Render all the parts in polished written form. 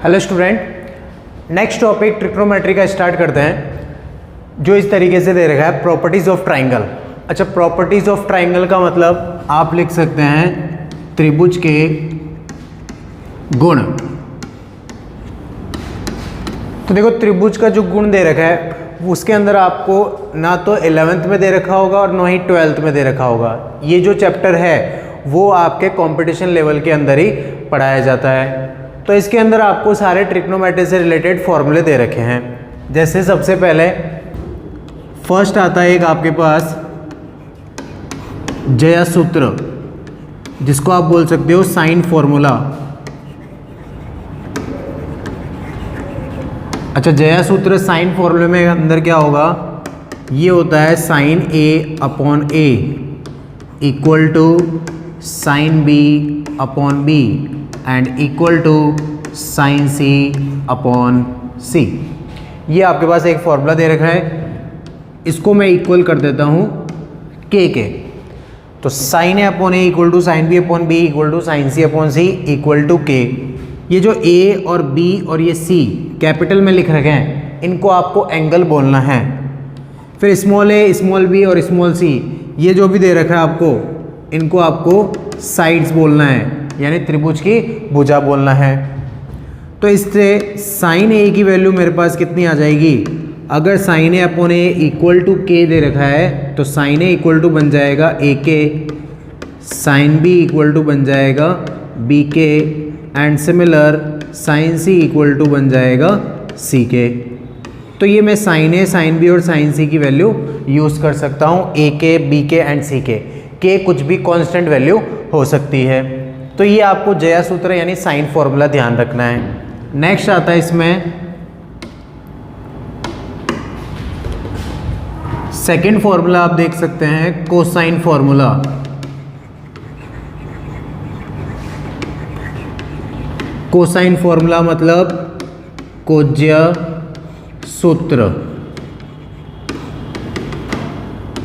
Hello student, next topic trigonometry का start करते हैं, जो इस तरीके से दे रखा है प्रॉपर्टीज ऑफ ट्राइंगल। अच्छा, प्रॉपर्टीज ऑफ ट्राइंगल का मतलब आप लिख सकते हैं त्रिभुज के गुण। तो देखो, त्रिभुज का जो गुण दे रखा है उसके अंदर आपको ना तो 11th में दे रखा होगा और ना ही 12th में दे रखा होगा। ये जो चैप्टर है वो आपके कंपटीशन लेवल के अंदर ही पढ़ाया जाता है। तो इसके अंदर आपको सारे ट्रिग्नोमेट्री से रिलेटेड फॉर्मूले दे रखे हैं। जैसे सबसे पहले फर्स्ट आता है एक आपके पास जया सूत्र, जिसको आप बोल सकते हो साइन फॉर्मूला। अच्छा, जया सूत्र साइन फॉर्मूले में अंदर क्या होगा, ये होता है sine A upon A equal to sine B upon B and equal to sine C upon C. ये आपके पास एक फॉर्मूला दे रखा है, इसको मैं इक्वल कर देता हूँ के। तो sine A upon A equal to sine B upon B equal to sine C upon c equal to k. ये जो ए और बी और ये सी कैपिटल में लिख रखे हैं, इनको आपको एंगल बोलना है। फिर स्मॉल ए, स्मॉल बी और स्मॉल सी, ये जो भी दे रखा है आपको, इनको आपको साइड्स बोलना है, यानी त्रिभुज की भुजा बोलना है। तो इससे साइन ए की वैल्यू मेरे पास कितनी आ जाएगी, अगर sine A upon A equal to k दे रखा है तो साइन ए इक्वल टू बन जाएगा ए के, साइन बी इक्वल टू बन जाएगा b k and similar sine C equal to बन जाएगा सी के। तो ये मैं साइन ए, साइन बी और साइन सी की वैल्यू यूज़ कर सकता हूँ, ए के, बी के एंड सी के कुछ भी कांस्टेंट वैल्यू हो सकती है। तो ये आपको जया सूत्र यानी साइन फॉर्मूला ध्यान रखना है। नेक्स्ट आता है इसमें सेकंड फॉर्मूला, आप देख सकते हैं कोसाइन फॉर्मूला। कोसाइन फॉर्मूला मतलब कोज्य सूत्र।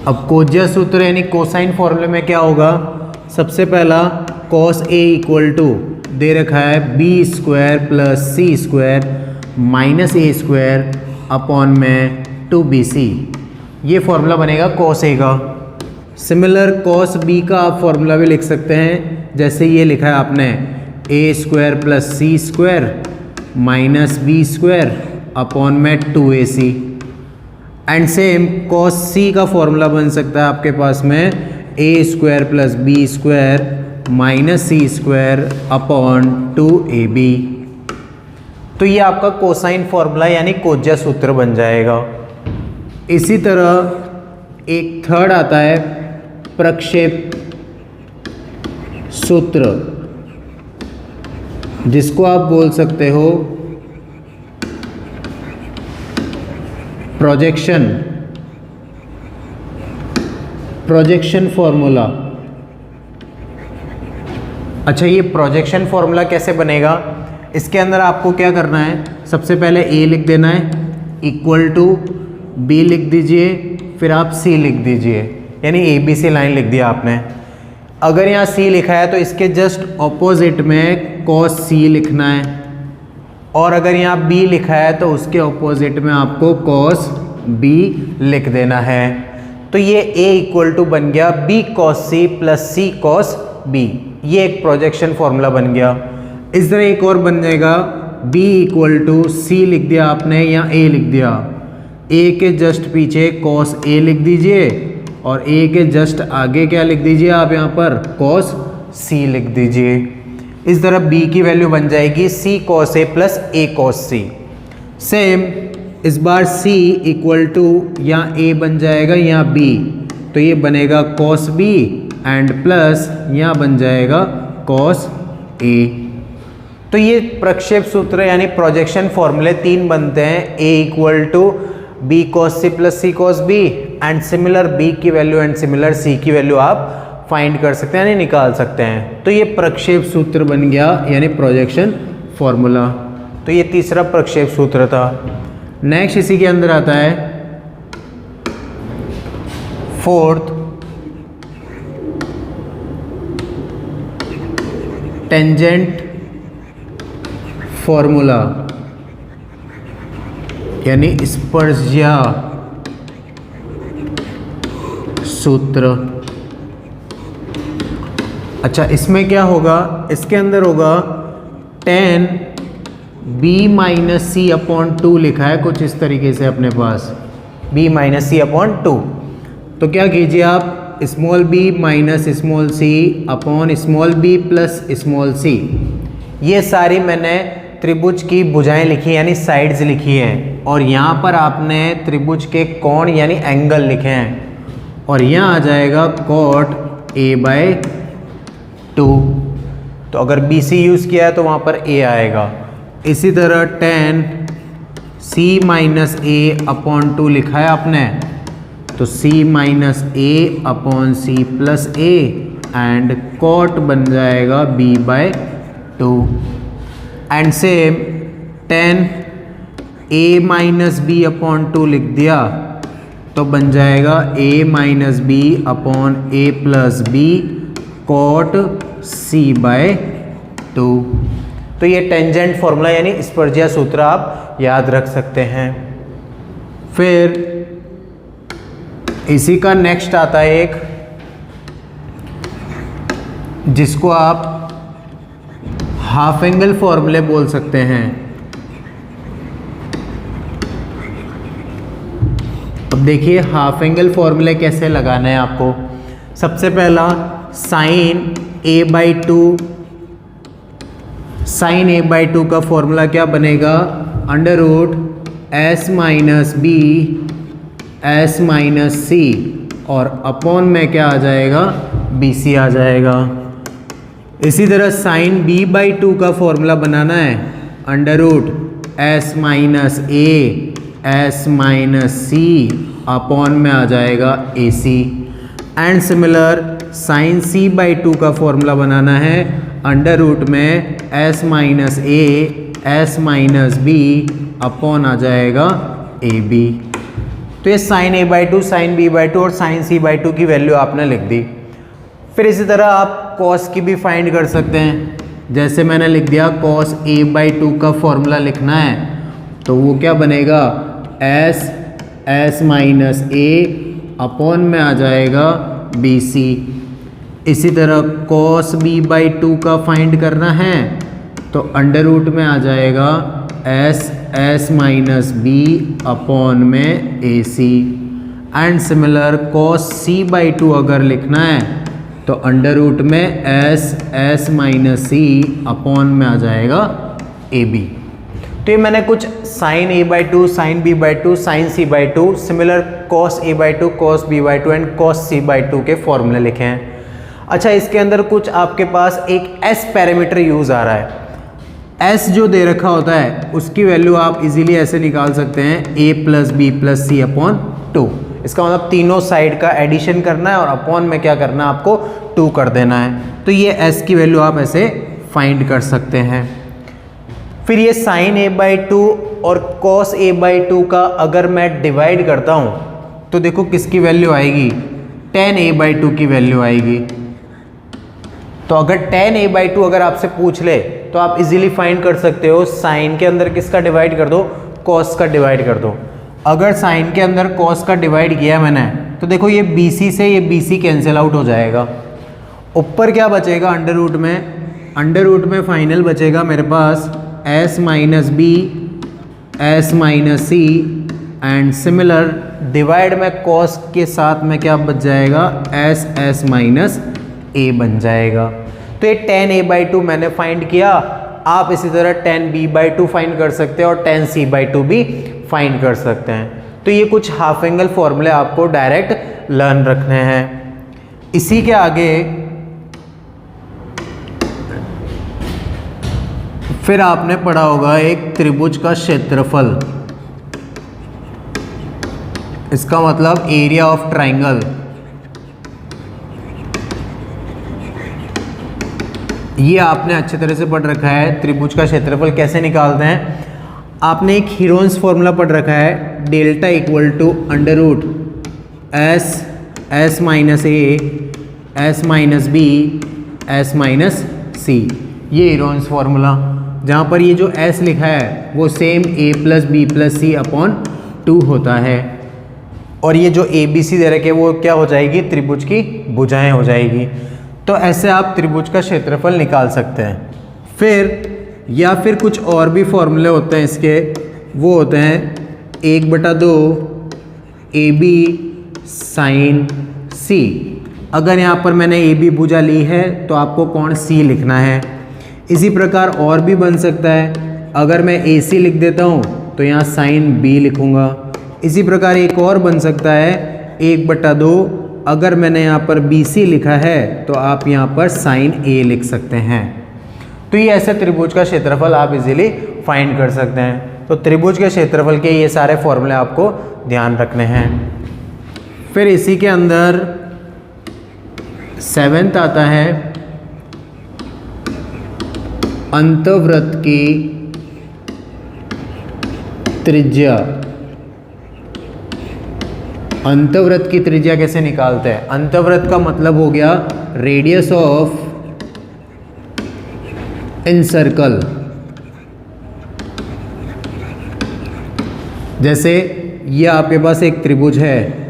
अब कोज्य सूत्र यानी कोसाइन फॉर्मूले में क्या होगा, सबसे पहला कॉस ए इक्वल टू दे रखा है बी स्क्वायर प्लस सी स्क्वायर माइनस ए स्क्वायर अपॉन में 2bc। ये फॉर्मूला बनेगा कॉस ए का। सिमिलर कॉस बी का आप फॉर्मूला भी लिख सकते हैं, जैसे ये लिखा है आपने A square plus C square minus B square upon में 2ac। एंड सेम कॉस सी का फॉर्मूला बन सकता है आपके पास में A square plus B square minus C square upon 2ab। तो ये आपका कोसाइन फॉर्मूला यानी कोज्या सूत्र बन जाएगा। इसी तरह एक थर्ड आता है प्रक्षेप सूत्र, जिसको आप बोल सकते हो प्रोजेक्शन फॉर्मूला। अच्छा, ये प्रोजेक्शन फॉर्मूला कैसे बनेगा, इसके अंदर आपको क्या करना है, सबसे पहले ए लिख देना है इक्वल टू बी लिख दीजिए, फिर आप सी लिख दीजिए, यानी ए बी सी लाइन लिख दिया आपने। अगर यहाँ सी लिखा है तो इसके जस्ट ऑपोजिट में कॉस सी लिखना है, और अगर यहाँ बी लिखा है तो उसके ऑपोजिट में आपको कॉस बी लिख देना है। तो ये a इक्वल टू बन गया b कॉस सी प्लस सी कॉस बी। ये एक प्रोजेक्शन फॉर्मूला बन गया। इस तरह एक और बन जाएगा b इक्वल टू सी लिख दिया आपने या a लिख दिया, a के जस्ट पीछे कॉस a लिख दीजिए और a के जस्ट आगे क्या लिख दीजिए आप यहाँ पर कॉस c लिख दीजिए। इस तरह b की वैल्यू बन जाएगी c cos a plus a cos c। Same इस बार c इक्वल टू या a बन जाएगा या b, तो ये बनेगा कॉस b एंड प्लस यहाँ बन जाएगा कॉस a। तो ये प्रक्षेप सूत्र यानी प्रोजेक्शन फॉर्मूले तीन बनते हैं, a equal to b cos c plus c cos b and similar b की वैल्यू एंड सिमिलर c की वैल्यू आप फाइंड कर सकते हैं यानी निकाल सकते हैं। तो ये प्रक्षेप सूत्र बन गया यानी प्रोजेक्शन फॉर्मूला। तो ये तीसरा प्रक्षेप सूत्र था। नेक्स्ट इसी के अंदर आता है फोर्थ टेंजेंट फॉर्मूला यानी स्पर्शिया सूत्र। अच्छा, इसमें क्या होगा, इसके अंदर होगा tan b माइनस सी अपॉन 2 लिखा है कुछ इस तरीके से अपने पास, b माइनस सी अपॉन 2। तो क्या कीजिए आप, small b minus small c upon small b plus small c, ये सारी मैंने त्रिभुज की भुजाएं लिखी यानी साइड्स लिखी हैं, और यहाँ पर आपने त्रिभुज के कोण यानी एंगल लिखे हैं, और यहाँ आ जाएगा cot a/2। तो अगर BC यूज़ किया है तो वहाँ पर a आएगा। इसी तरह tan c minus a upon 2 लिखा है आपने, तो c minus a upon c plus a and cot बन जाएगा b/2। And same tan a minus b upon 2 लिख दिया तो बन जाएगा a minus b upon a plus b cot c/2। तो ये टेंजेंट फॉर्मूला यानी स्पर्शिया सूत्र आप याद रख सकते हैं। फिर इसी का नेक्स्ट आता है एक, जिसको आप हाफ एंगल फॉर्मूले बोल सकते हैं। अब देखिए हाफ एंगल फॉर्मूले कैसे लगाना है आपको। सबसे पहला साइन a/2, साइन a/2 का फॉर्मूला क्या बनेगा, under root s minus b s minus c, और अपॉन में क्या आ जाएगा, bc आ जाएगा। इसी तरह साइन b/2 का फॉर्मूला बनाना है, under root s minus a s minus c, upon में आ जाएगा ac। And similar sign c/2 का फॉर्मूला बनाना है, अंडर रूट में s minus a s minus b, upon आ जाएगा ab। तो ये साइन a/2, साइन b/2 और साइन c/2 की वैल्यू आपने लिख दी। फिर इसी तरह आप कॉस की भी फाइंड कर सकते हैं, जैसे मैंने लिख दिया कॉस a/2 का फॉर्मूला लिखना है, तो वो क्या बनेगा, s माइनस a, अपॉन में आ जाएगा bc। इसी तरह कॉस b/2 का फाइंड करना है, तो अंडर रूट में आ जाएगा s माइनस b, अपॉन में ac। And similar cos c/2 अगर लिखना है तो अंडर रूट में s माइनस c, अपॉन में आ जाएगा ab। तो ये मैंने कुछ sine a/2, sine b/2, sine c/2, similar cos a/2, cos b/2 and cos c/2 के फॉर्मूले लिखे हैं। अच्छा, इसके अंदर कुछ आपके पास एक s पैरामीटर यूज़ आ रहा है। s जो दे रखा होता है उसकी वैल्यू आप इजीली ऐसे निकाल सकते हैं, a plus b plus c upon 2। इसका मतलब तीनों साइड का एडिशन करना है और अपॉन में क्या करना है, आपको 2 कर देना है। तो ये s की वैल्यू आप ऐसे फाइंड कर सकते हैं। फिर ये साइन a/2 और कॉस a/2 का अगर मैं डिवाइड करता हूँ तो देखो किसकी वैल्यू आएगी, tan a/2 की वैल्यू आएगी। तो अगर tan a/2 अगर आपसे पूछ ले तो आप इजीली फाइंड कर सकते हो, साइन के अंदर किसका डिवाइड कर दो, कॉस का डिवाइड कर दो। अगर साइन के अंदर कॉस का डिवाइड किया मैंने तो देखो ये BC से ये BC कैंसिल आउट हो जाएगा। ऊपर क्या बचेगा, अंडर रूट में फाइनल बचेगा मेरे पास s minus b s minus c, and similar divide में कॉस के साथ में क्या बच जाएगा, s माइनस a बन जाएगा। तो ये tan a/2 मैंने फाइंड किया, आप इसी तरह tan b/2 फाइंड कर सकते हैं और tan c/2 भी फाइंड कर सकते हैं। तो ये कुछ हाफ एंगल फॉर्मूले आपको डायरेक्ट लर्न रखने हैं। इसी के आगे फिर आपने पढ़ा होगा एक त्रिभुज का क्षेत्रफल, इसका मतलब एरिया ऑफ ट्राइंगल। ये आपने अच्छे तरह से पढ़ रखा है, त्रिभुज का क्षेत्रफल कैसे निकालते हैं। आपने एक हीरोन्स फॉर्मूला पढ़ रखा है, delta equal to under root s minus a s minus b s minus c, ये हीरोन्स फॉर्मूला। जहाँ पर ये जो s लिखा है वो same a plus b plus c upon 2 होता है, और ये जो ए बी सी दे रखे वो क्या हो जाएगी, त्रिभुज की भुजाएं हो जाएगी। तो ऐसे आप त्रिभुज का क्षेत्रफल निकाल सकते हैं। फिर या फिर कुछ और भी फॉर्मूले होते हैं इसके, वो होते हैं 1/2 ए बी साइन सी। अगर यहाँ पर मैंने ए बी भुजा ली है तो आपको कोण सी लिखना है। इसी प्रकार और भी बन सकता है, अगर मैं ए सी लिख देता हूँ तो यहाँ साइन बी लिखूँगा। इसी प्रकार एक और बन सकता है 1/2, अगर मैंने यहाँ पर बी सी लिखा है तो आप यहाँ पर साइन ए लिख सकते हैं। तो ये ऐसे त्रिभुज का क्षेत्रफल आप इजीली फाइंड कर सकते हैं। तो त्रिभुज के क्षेत्रफल के ये सारे फॉर्मूले आपको ध्यान रखने हैं। फिर इसी के अंदर 7th आता है अंतःवृत्त की त्रिज्या। अंतःवृत्त की त्रिज्या कैसे निकालते हैं? अंतःवृत्त का मतलब हो गया रेडियस ऑफ इन सर्कल। जैसे ये आपके पास एक त्रिभुज है,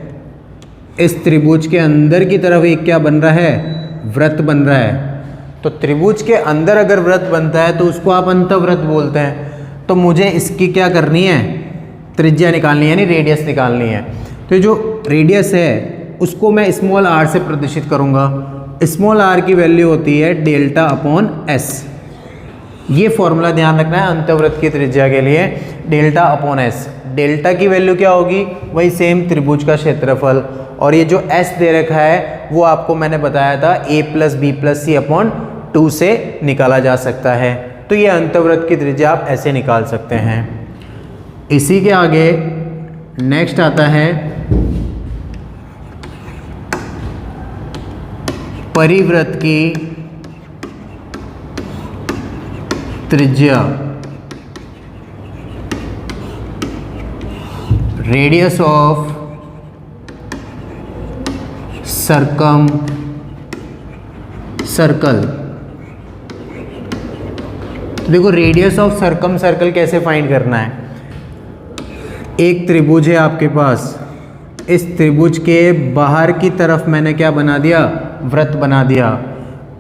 इस त्रिभुज के अंदर की तरफ एक क्या बन रहा है, वृत्त बन रहा है। तो त्रिभुज के अंदर अगर वृत्त बनता है तो उसको आप अंतःवृत्त बोलते हैं। तो मुझे इसकी क्या करनी है, त्रिज्या निकालनी है, यानी रेडियस निकालनी है। तो ये जो रेडियस है उसको मैं स्मॉल r से प्रदर्शित करूंगा। स्मॉल r की वैल्यू होती है डेल्टा अपॉन s। ये फॉर्मूला ध्यान रखना है अंतःवृत्त की त्रिज्या के लिए, डेल्टा अपॉन s। डेल्टा की वैल्यू क्या होगी, वही सेम त्रिभुज का क्षेत्रफल, और ये जो s दे रखा है वो आपको मैंने बताया था a plus b plus c upon 2 से निकाला जा सकता है। तो ये अंतःवृत्त की त्रिज्या आप ऐसे निकाल सकते हैं। इसी के आगे नेक्स्ट आता है परिवृत्त की त्रिज्या। Radius of circum circle. देखो रेडियस ऑफ सर्कम सर्कल कैसे फाइंड करना है। एक त्रिभुज है आपके पास, इस त्रिभुज के बाहर की तरफ मैंने क्या बना दिया, वृत्त बना दिया।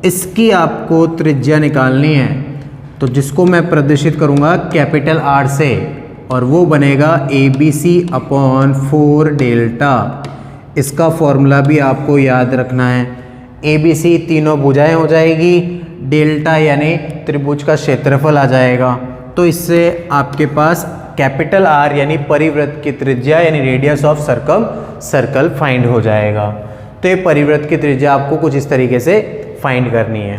इसकी आपको त्रिज्या निकालनी है, तो जिसको मैं प्रदर्शित करूंगा कैपिटल R से, और वो बनेगा ABC अपॉन 4 डेल्टा। इसका फॉर्मूला भी आपको याद रखना है। ABC तीनों भुजाएं हो जाएगी, डेल्टा यानी त्रिभुज का क्षेत्रफल आ जाएगा। तो इससे आपके पास कैपिटल R यानी परिवृत्त की त्रिज्या यानी radius of circum circle find हो जाएगा। तो ये परिवृत्त की त्रिज्या आपको कुछ इस तरीके से फाइंड करनी है।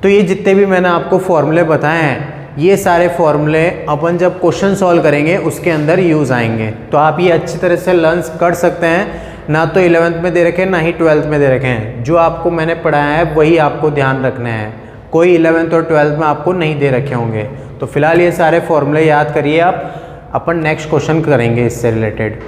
तो ये जितने भी मैंने आपको फॉर्मूले बताए हैं, ये सारे फॉर्मूले अपन जब क्वेश्चन सॉल्व करेंगे उसके अंदर यूज़ आएंगे। तो आप ये अच्छी तरह से लर्न कर सकते हैं। ना तो 11th में दे रखे हैं, ना ही 12th में दे रखे हैं। जो आपको मैंने पढ़ाया है वही आपको ध्यान रखना है। कोई 11th और 12th में आपको नहीं दे रखे होंगे। तो फिलहाल ये सारे फॉर्मूले याद करिए आप। अपन नेक्स्ट क्वेश्चन करेंगे इससे रिलेटेड।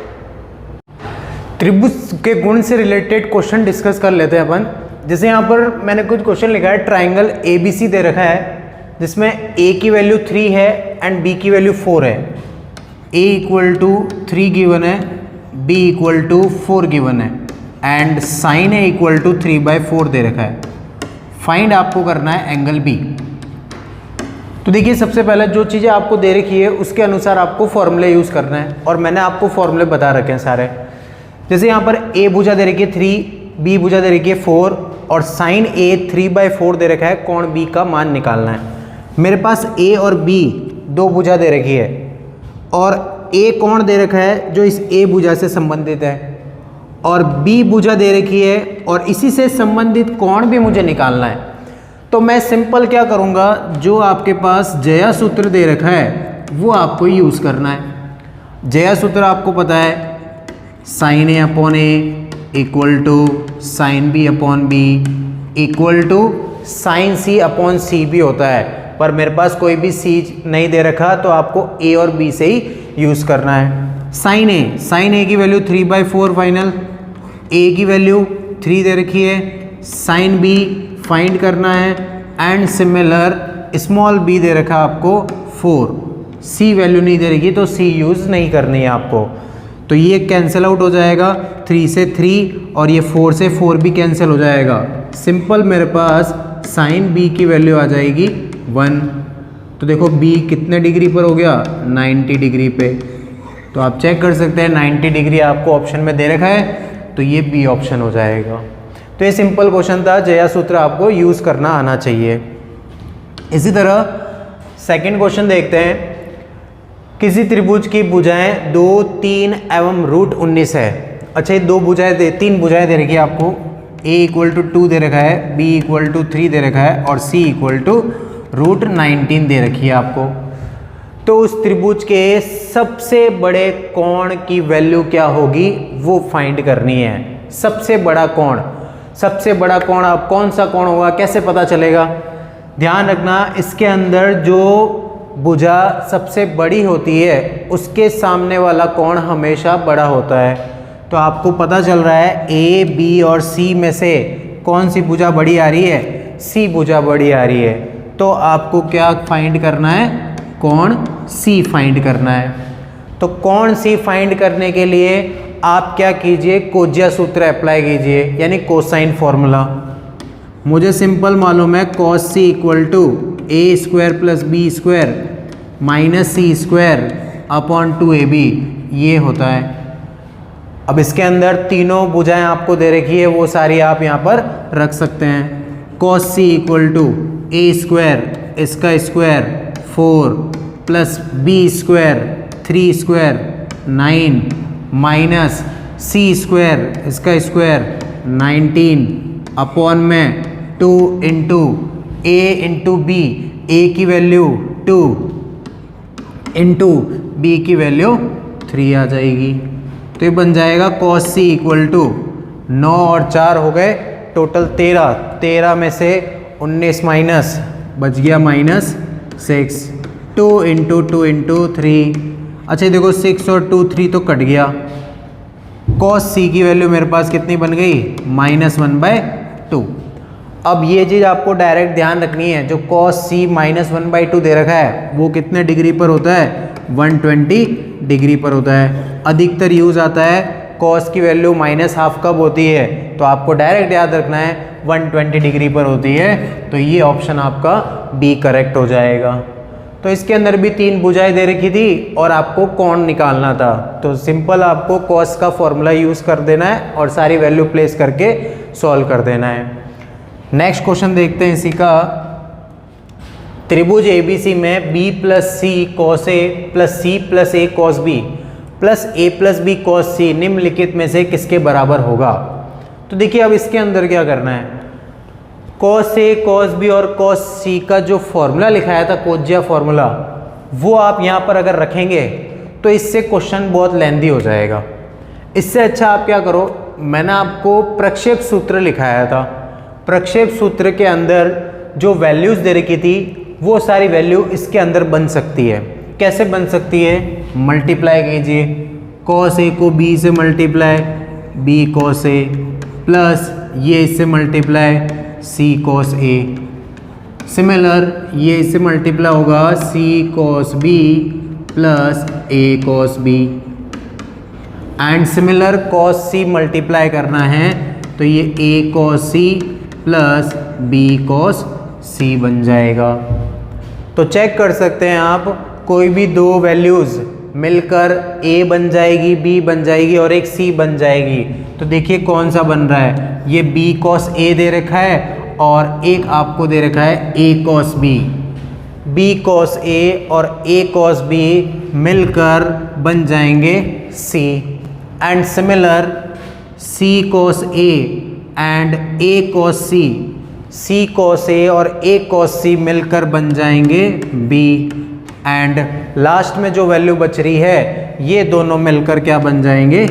त्रिभुज के गुण से रिलेटेड क्वेश्चन डिस्कस कर लेते हैं अपन। जैसे यहाँ पर मैंने कुछ क्वेश्चन लिखा है, ट्राइंगल ABC दे रखा है जिसमें A की वैल्यू 3 है एंड B की वैल्यू 4 है। A इक्वल टू 3 गिवन है, B इक्वल टू 4 गिवन है, and sine A equal to 3/4 दे रखा है। फाइंड आपको करना है एंगल B। तो देखिए सबसे पहले जो चीज़ें आपको दे रखी है उसके अनुसार आपको फॉर्मूले यूज़ करना है, और मैंने आपको फॉर्मूले बता रखे हैं सारे। जैसे यहाँ पर A भुजा दे रखी है 3, B भुजा दे रखी है 4, और साइन A 3/4 दे रखा है। कोण B का मान निकालना है। मेरे पास A और B दो भुजा दे रखी है, और A कोण दे रखा है जो इस A भुजा से संबंधित है, और B भुजा दे रखी है, और इसी से संबंधित कोण भी मुझे निकालना है। तो मैं सिंपल क्या करूँगा, जो आपके पास जया सूत्र दे रखा है वो आपको यूज़ करना है। जया सूत्र आपको पता है, sine A upon A equal to sine B upon B equal to sine C upon C भी होता है, पर मेरे पास कोई भी C नहीं दे रखा, तो आपको A और B से ही यूज़ करना है। साइन A की वैल्यू 3/4 फाइनल, A की वैल्यू 3 दे रखी है, साइन B फाइंड करना है, एंड सिमिलर स्मॉल b दे रखा आपको 4, c वैल्यू नहीं दे रखी तो c यूज़ नहीं करनी है आपको, तो ये कैंसिल आउट हो जाएगा, 3 से 3 और ये 4 से 4 भी कैंसिल हो जाएगा। सिंपल मेरे पास साइन b की वैल्यू आ जाएगी 1। तो देखो b कितने डिग्री पर हो गया, 90 डिग्री पे। तो आप चेक कर सकते हैं 90 डिग्री आपको ऑप्शन में दे रखा है, तो ये बी ऑप्शन हो जाएगा। तो ये सिंपल क्वेश्चन था, जया सूत्र आपको यूज़ करना आना चाहिए। इसी तरह सेकंड क्वेश्चन देखते हैं। किसी त्रिभुज की भुजाएं 2, 3 एवं √19 है। अच्छा, ये तीन भुजाएं दे रखी है आपको, a = 2 दे रखा है, b = 3 दे रखा है और c = √19 दे रखी है आपको। तो उस त्रिभुज के सबसे बड़े कोण की वैल्यू क्या होगी वो फाइंड करनी है। सबसे बड़ा कोण अब कौन सा कोण होगा, कैसे पता चलेगा? ध्यान रखना, इसके अंदर जो भुजा सबसे बड़ी होती है उसके सामने वाला कोण हमेशा बड़ा होता है। तो आपको पता चल रहा है ए, बी और सी में से कौन सी भुजा बड़ी आ रही है, सी भुजा बड़ी आ रही है। तो आपको क्या फाइंड करना है, कोण सी फाइंड करना है। तो कोण सी फाइंड करने के लिए आप क्या कीजिए, कोज्या सूत्र अप्लाई कीजिए, यानी कोसाइन फॉर्मूला। मुझे सिंपल मालूम है cos c = a² + b² - c² / 2ab, ये होता है। अब इसके अंदर तीनों भुजाएं आपको दे रखी है, वो सारी आप यहाँ पर रख सकते हैं। cos c = a² इसका स्क्वायर 4 + b² 3² 9 - c² इसका स्क्वायर 19 अपॉन में 2 × a × b, a की वैल्यू 2 × b की वैल्यू 3 आ जाएगी। तो ये बन जाएगा cos c = 9 और 4 हो गए टोटल 13 में से 19 माइनस बच गया -6, 2 × 2 × 3। अच्छा देखो 6 और 2 3 तो कट गया। cos c की वैल्यू मेरे पास कितनी बन गई, -1/2। अब ये चीज़ आपको डायरेक्ट ध्यान रखनी है, जो cos c -1/2 दे रखा है वो कितने डिग्री पर होता है, 120 डिग्री पर होता है। अधिकतर यूज़ आता है cos की वैल्यू -½ कब होती है, तो आपको डायरेक्ट याद रखना है 120 डिग्री पर होती है। तो ये ऑप्शन आपका बी करेक्ट हो जाएगा। तो इसके अंदर भी 3 भुजाएं दे रखी थी और आपको कोण निकालना था, तो सिंपल आपको cos का फॉर्मूला यूज़ कर देना है और सारी वैल्यू प्लेस करके सॉल्व कर देना है। नेक्स्ट क्वेश्चन देखते हैं इसी का। त्रिभुज ABC में b + c cos a + c + a cos b + a + b cos c निम्नलिखित में से किसके बराबर होगा। तो देखिए अब इसके अंदर क्या करना है, cos a cos b और cos c का जो फॉर्मूला लिखाया था कोज्या फॉर्मूला, वो आप यहाँ पर अगर रखेंगे तो इससे क्वेश्चन बहुत लेंदी हो जाएगा। इससे अच्छा आप क्या करो, मैंने आपको प्रक्षेप सूत्र लिखाया था, प्रक्षेप सूत्र के अंदर जो वैल्यूज़ दे रखी थी वो सारी वैल्यू इसके अंदर बन सकती है। कैसे बन सकती है, मल्टीप्लाई कीजिए, cos a को b से multiply b cos a plus ये इससे multiply c cos a, similar ये इससे मल्टीप्लाई होगा c cos b plus a cos b, and similar cos c multiply करना है तो ये a cos c plus b cos c बन जाएगा। तो चेक कर सकते हैं आप, कोई भी दो वैल्यूज़ मिलकर a बन जाएगी, b बन जाएगी और एक c बन जाएगी। तो देखिए कौन सा बन रहा है, ये b cos a दे रखा है और एक आपको दे रखा है a cos b। b cos a और a cos b मिलकर बन जाएंगे c, and similar c cos a and a cos c, c cos a और a cos c मिलकर बन जाएंगे b, एंड लास्ट में जो वैल्यू बच रही है ये दोनों मिलकर क्या बन जाएंगे,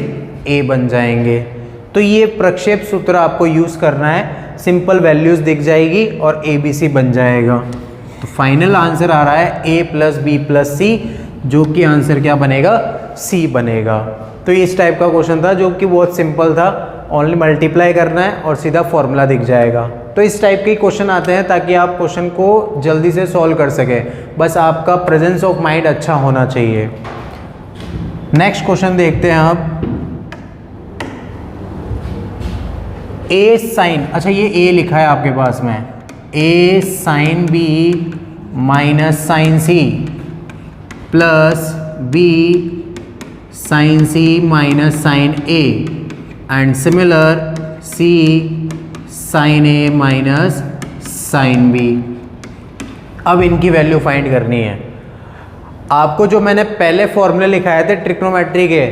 a बन जाएंगे। तो ये प्रक्षेप सूत्र आपको यूज़ करना है, सिंपल वैल्यूज़ दिख जाएगी और ABC बन जाएगा। तो फाइनल आंसर आ रहा है a + b + c, जो कि आंसर क्या बनेगा, C बनेगा। तो ये इस टाइप का क्वेश्चन था जो कि बहुत सिंपल था, ओनली मल्टीप्लाई करना है और सीधा फॉर्मूला दिख जाएगा। तो इस टाइप के क्वेश्चन आते हैं ताकि आप क्वेश्चन को जल्दी से सॉल्व कर सकें, बस आपका प्रेजेंस ऑफ माइंड अच्छा होना चाहिए। नेक्स्ट क्वेश्चन देखते हैं आप। ए साइन, अच्छा ये ए लिखा है आपके पास में, A sine B minus sine C plus B sine C minus sine A and similar C sine A minus sine B. अब इनकी वैल्यू फाइंड करनी है। आपको जो मैंने पहले फॉर्मूले लिखाए थे ट्रिग्नोमेट्री के,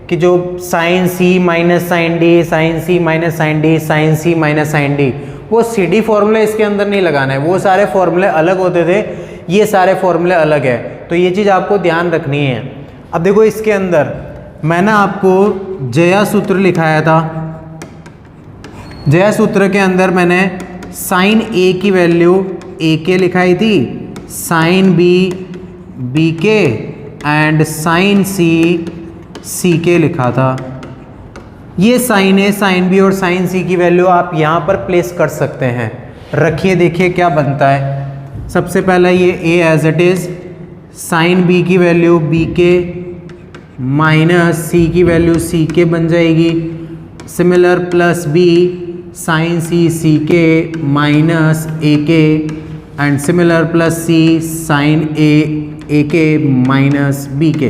कि जो sign C minus sign D, sign C minus sign D, sign C minus sign D, वो सी डी फॉर्मूले इसके अंदर नहीं लगाना है, वो सारे फॉर्मूले अलग होते थे, ये सारे फॉर्मूले अलग है, तो ये चीज़ आपको ध्यान रखनी है। अब देखो इसके अंदर मैंने आपको जया सूत्र लिखाया था, जया सूत्र के अंदर मैंने साइन ए की वैल्यू ए के लिखाई थी, sine B B k and sign C C के लिखा था। ये साइन ए, साइन बी और साइन सी की वैल्यू आप यहाँ पर प्लेस कर सकते हैं। रखिए, देखिए क्या बनता है। सबसे पहला ये A as it is, sine B की वैल्यू बी के माइनस सी की वैल्यू सी के बन जाएगी, similar plus B sine C C के माइनस ए के and similar plus C sine A के माइनस बी के।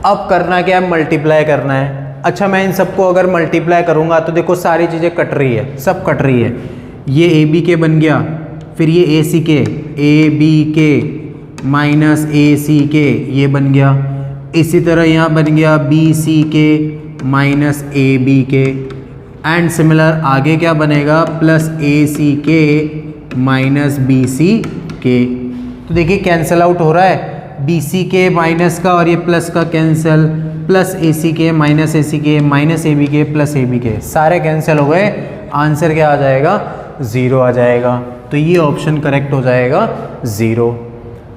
अब करना क्या है, मल्टीप्लाई करना है। अच्छा, मैं इन सबको अगर मल्टीप्लाई करूंगा तो देखो सारी चीज़ें कट रही है, सब कट रही है। ये ए बी के बन गया, फिर ये ए सी के, ए बी के माइनस ए सी के, ये बन गया। इसी तरह यहाँ बन गया बी सी के minus A B k and similar आगे क्या बनेगा, प्लस ए सी के माइनस बी सी के। तो देखिए कैंसिल आउट हो रहा है, बी सी के माइनस का और ये प्लस का कैंसिल, प्लस ए सी के माइनस ए सी के माइनस ए बी के प्लस ए बी के, सारे कैंसिल हो गए। आंसर क्या आ जाएगा, 0 आ जाएगा। तो ये ऑप्शन करेक्ट हो जाएगा 0।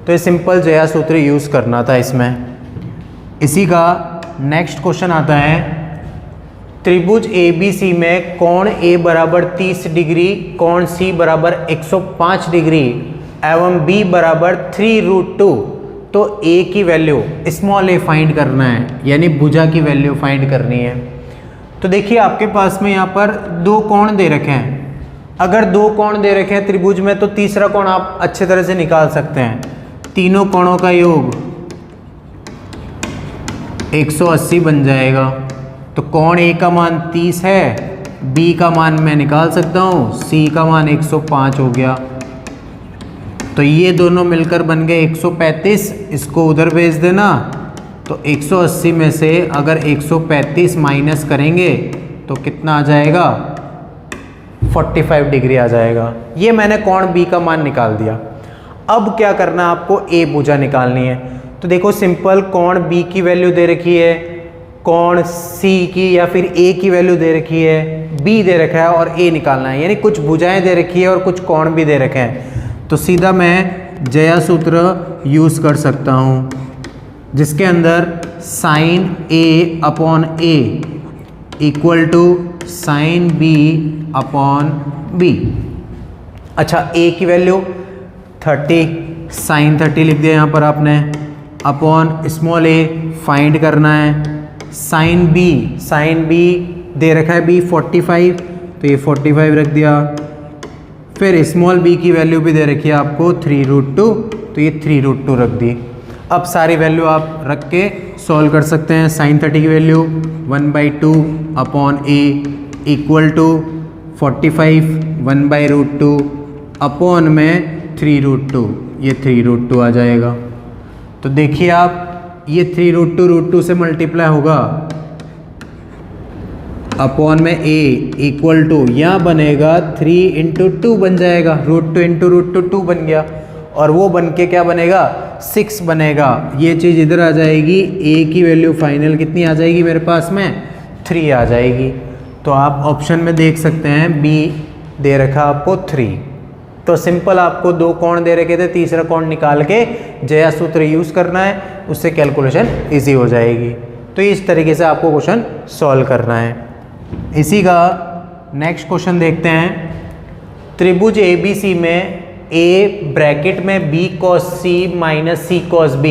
तो ये सिंपल जया सूत्र यूज़ करना था इसमें। इसी का नेक्स्ट क्वेश्चन आता है, त्रिभुज ए बी सी में कोण ए बराबर 30 डिग्री, कोण सी बराबर 105 डिग्री एवं बी बराबर 3√2। तो ए की वैल्यू स्मॉल ए फाइंड करना है, यानी भुजा की वैल्यू फाइंड करनी है। तो देखिए आपके पास में यहाँ पर 2 कोण दे रखे हैं। अगर 2 कोण दे रखे हैं त्रिभुज में, तो तीसरा कोण आप अच्छे तरह से निकाल सकते हैं। तीनों कोणों का योग 180 बन जाएगा। तो कोण ए का मान 30 है, बी का मान मैं निकाल सकता हूँ, सी का मान 105 हो गया। तो ये दोनों मिलकर बन गए 135, इसको उधर भेज देना। तो 180 में से अगर 135 माइनस करेंगे तो कितना आ जाएगा, 45 डिग्री आ जाएगा। ये मैंने कोण बी का मान निकाल दिया। अब क्या करना है, आपको ए भुजा निकालनी है। तो देखो सिंपल, कोण बी की वैल्यू दे रखी है, कोण सी की या फिर ए की वैल्यू दे रखी है, बी दे रखा है और ए निकालना है, यानी कुछ भुजाएं दे रखी है और कुछ कोण भी दे रखे हैं। तो सीधा मैं जया सूत्र यूज़ कर सकता हूँ, जिसके अंदर sine A upon A equal to sine B upon b. अच्छा, ए की वैल्यू 30, साइन 30 लिख दिया यहाँ पर आपने, अपॉन स्मॉल ए फाइंड करना है। साइन बी दे रखा है बी 45, तो ये 45 रख दिया। फिर स्मॉल बी की वैल्यू भी दे रखी है आपको 3√2, तो ये 3√2 रख दी। अब सारी वैल्यू आप रख के सॉल्व कर सकते हैं। साइन 30 की value 1/2 upon A equal to 45 1/√2 upon में 3√2, ये 3√2 आ जाएगा। तो देखिए आप, ये 3√2 से मल्टीप्लाई होगा अपॉन में ए इक्वल टू, यहाँ बनेगा 3 × 2 बन जाएगा, √2 × √2 बन गया, और वो बन के क्या बनेगा, 6 बनेगा। ये चीज़ इधर आ जाएगी, ए की वैल्यू फाइनल कितनी आ जाएगी मेरे पास में, 3 आ जाएगी। तो आप ऑप्शन में देख सकते हैं बी दे रखा आपको 3। तो सिंपल आपको 2 कोण दे रखे थे, तीसरा कोण निकाल के जया सूत्र यूज़ करना है, उससे कैलकुलेशन इजी हो जाएगी। तो इस तरीके से आपको क्वेश्चन सॉल्व करना है। इसी का नेक्स्ट क्वेश्चन देखते हैं। त्रिभुज ABC में A ब्रैकेट में B cos C minus C cos B,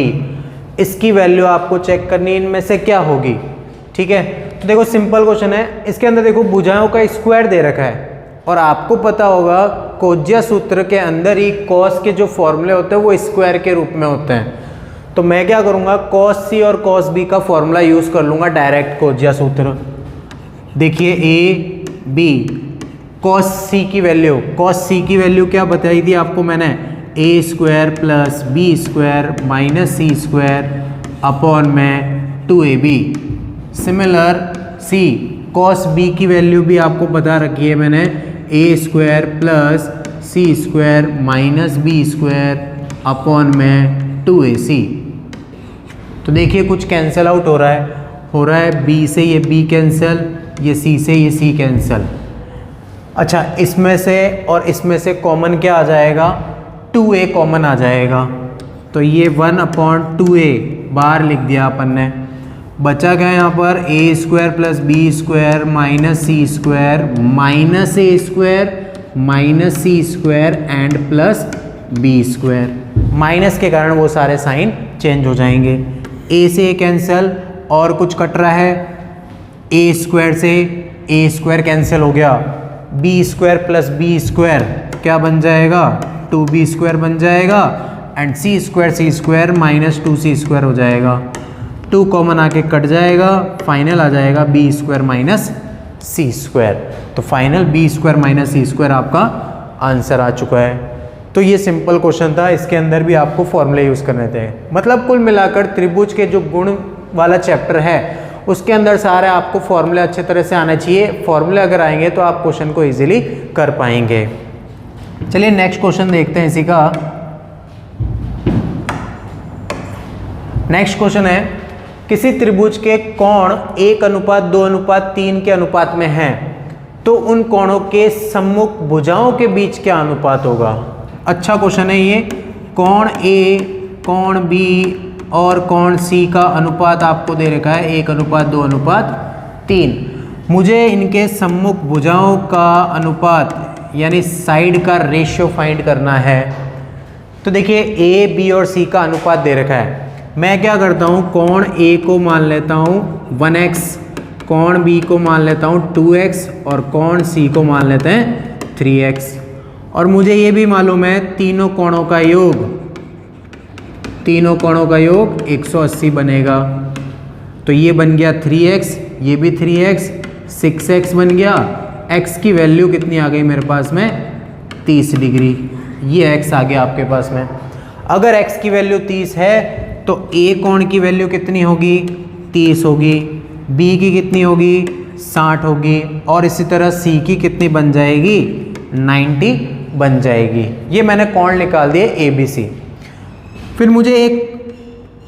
इसकी वैल्यू आपको चेक करनी, इनमें से क्या होगी। ठीक है, तो देखो सिंपल क्वेश्चन है। इसके अंदर देखो भुजाओं का स्क्वायर दे रखा है और आपको पता होगा कोज्या सूत्र के अंदर ही cos के जो फॉर्मूले होते हैं वो स्क्वायर के रूप में होते हैं। तो मैं क्या करूँगा, cos C और cos B का फॉर्मूला यूज़ कर लूँगा डायरेक्ट कोज्या सूत्र। देखिए A B cos C की वैल्यू क्या बताई थी आपको मैंने, a square plus B square minus C square upon में 2ab। Similar C cos B की वैल्यू भी आपको बता रखी है मैंने, a square plus C square minus B square upon में 2ac। तो देखिए कुछ कैंसिल आउट हो रहा है b से ये b कैंसिल, ये c से ये c कैंसिल। अच्छा, इसमें से और इसमें से कॉमन क्या आ जाएगा, 2a कॉमन आ जाएगा। तो ये 1/2a बाहर लिख दिया अपन ने। बचा क्या यहाँ पर, a square plus B square minus C square minus a square minus C square and plus B square. Minus के कारण वो सारे साइन चेंज हो जाएंगे। a से a कैंसिल और कुछ कट रहा है, a स्क्वायर से a स्क्वायर कैंसिल हो गया, b square plus B square क्या बन जाएगा, 2b स्क्वायर बन जाएगा and c square minus 2c square हो जाएगा। 2 कॉमन आके कट जाएगा, फाइनल आ जाएगा b स्क्वायर माइनस सी स्क्वायर। तो फाइनल b स्क्वायर माइनस सी स्क्वायर आपका आंसर आ चुका है। तो ये सिंपल क्वेश्चन था, इसके अंदर भी आपको फॉर्मूले यूज़ करने थे। मतलब कुल मिलाकर त्रिभुज के जो गुण वाला चैप्टर है उसके अंदर सारे आपको फॉर्मूले अच्छे तरह से आने चाहिए। फॉर्मूले अगर आएंगे तो आप क्वेश्चन को इजीली कर पाएंगे। चलिए नेक्स्ट क्वेश्चन देखते हैं इसी का। नेक्स्ट क्वेश्चन है, किसी त्रिभुज के कोण 1:2:3 के अनुपात में हैं, तो उन कोणों के सम्मुख भुजाओं के बीच क्या अनुपात होगा। अच्छा क्वेश्चन है ये। कोण A, कोण B और कोण C का अनुपात आपको दे रखा है 1:2:3। मुझे इनके सम्मुख भुजाओं का अनुपात यानी साइड का रेशियो फाइंड करना है। तो देखिए A, B और C का अनुपात दे रखा है। मैं क्या करता हूँ, कोण A को मान लेता हूँ 1x, कोण B को मान लेता हूँ 2x और कोण C को मान लेते हैं 3x। और मुझे ये भी मालूम है तीनों कोणों का योग 180 बनेगा। तो ये बन गया 3x, ये भी 3x, 6x बन गया। x की वैल्यू कितनी आ गई मेरे पास में, 30 डिग्री। ये x आ गया आपके पास में। अगर x की वैल्यू 30 है तो a कोण की वैल्यू कितनी होगी, 30 होगी, b की कितनी होगी, 60 होगी और इसी तरह c की कितनी बन जाएगी, 90 बन जाएगी। ये मैंने कोण निकाल दिए ABC। फिर मुझे एक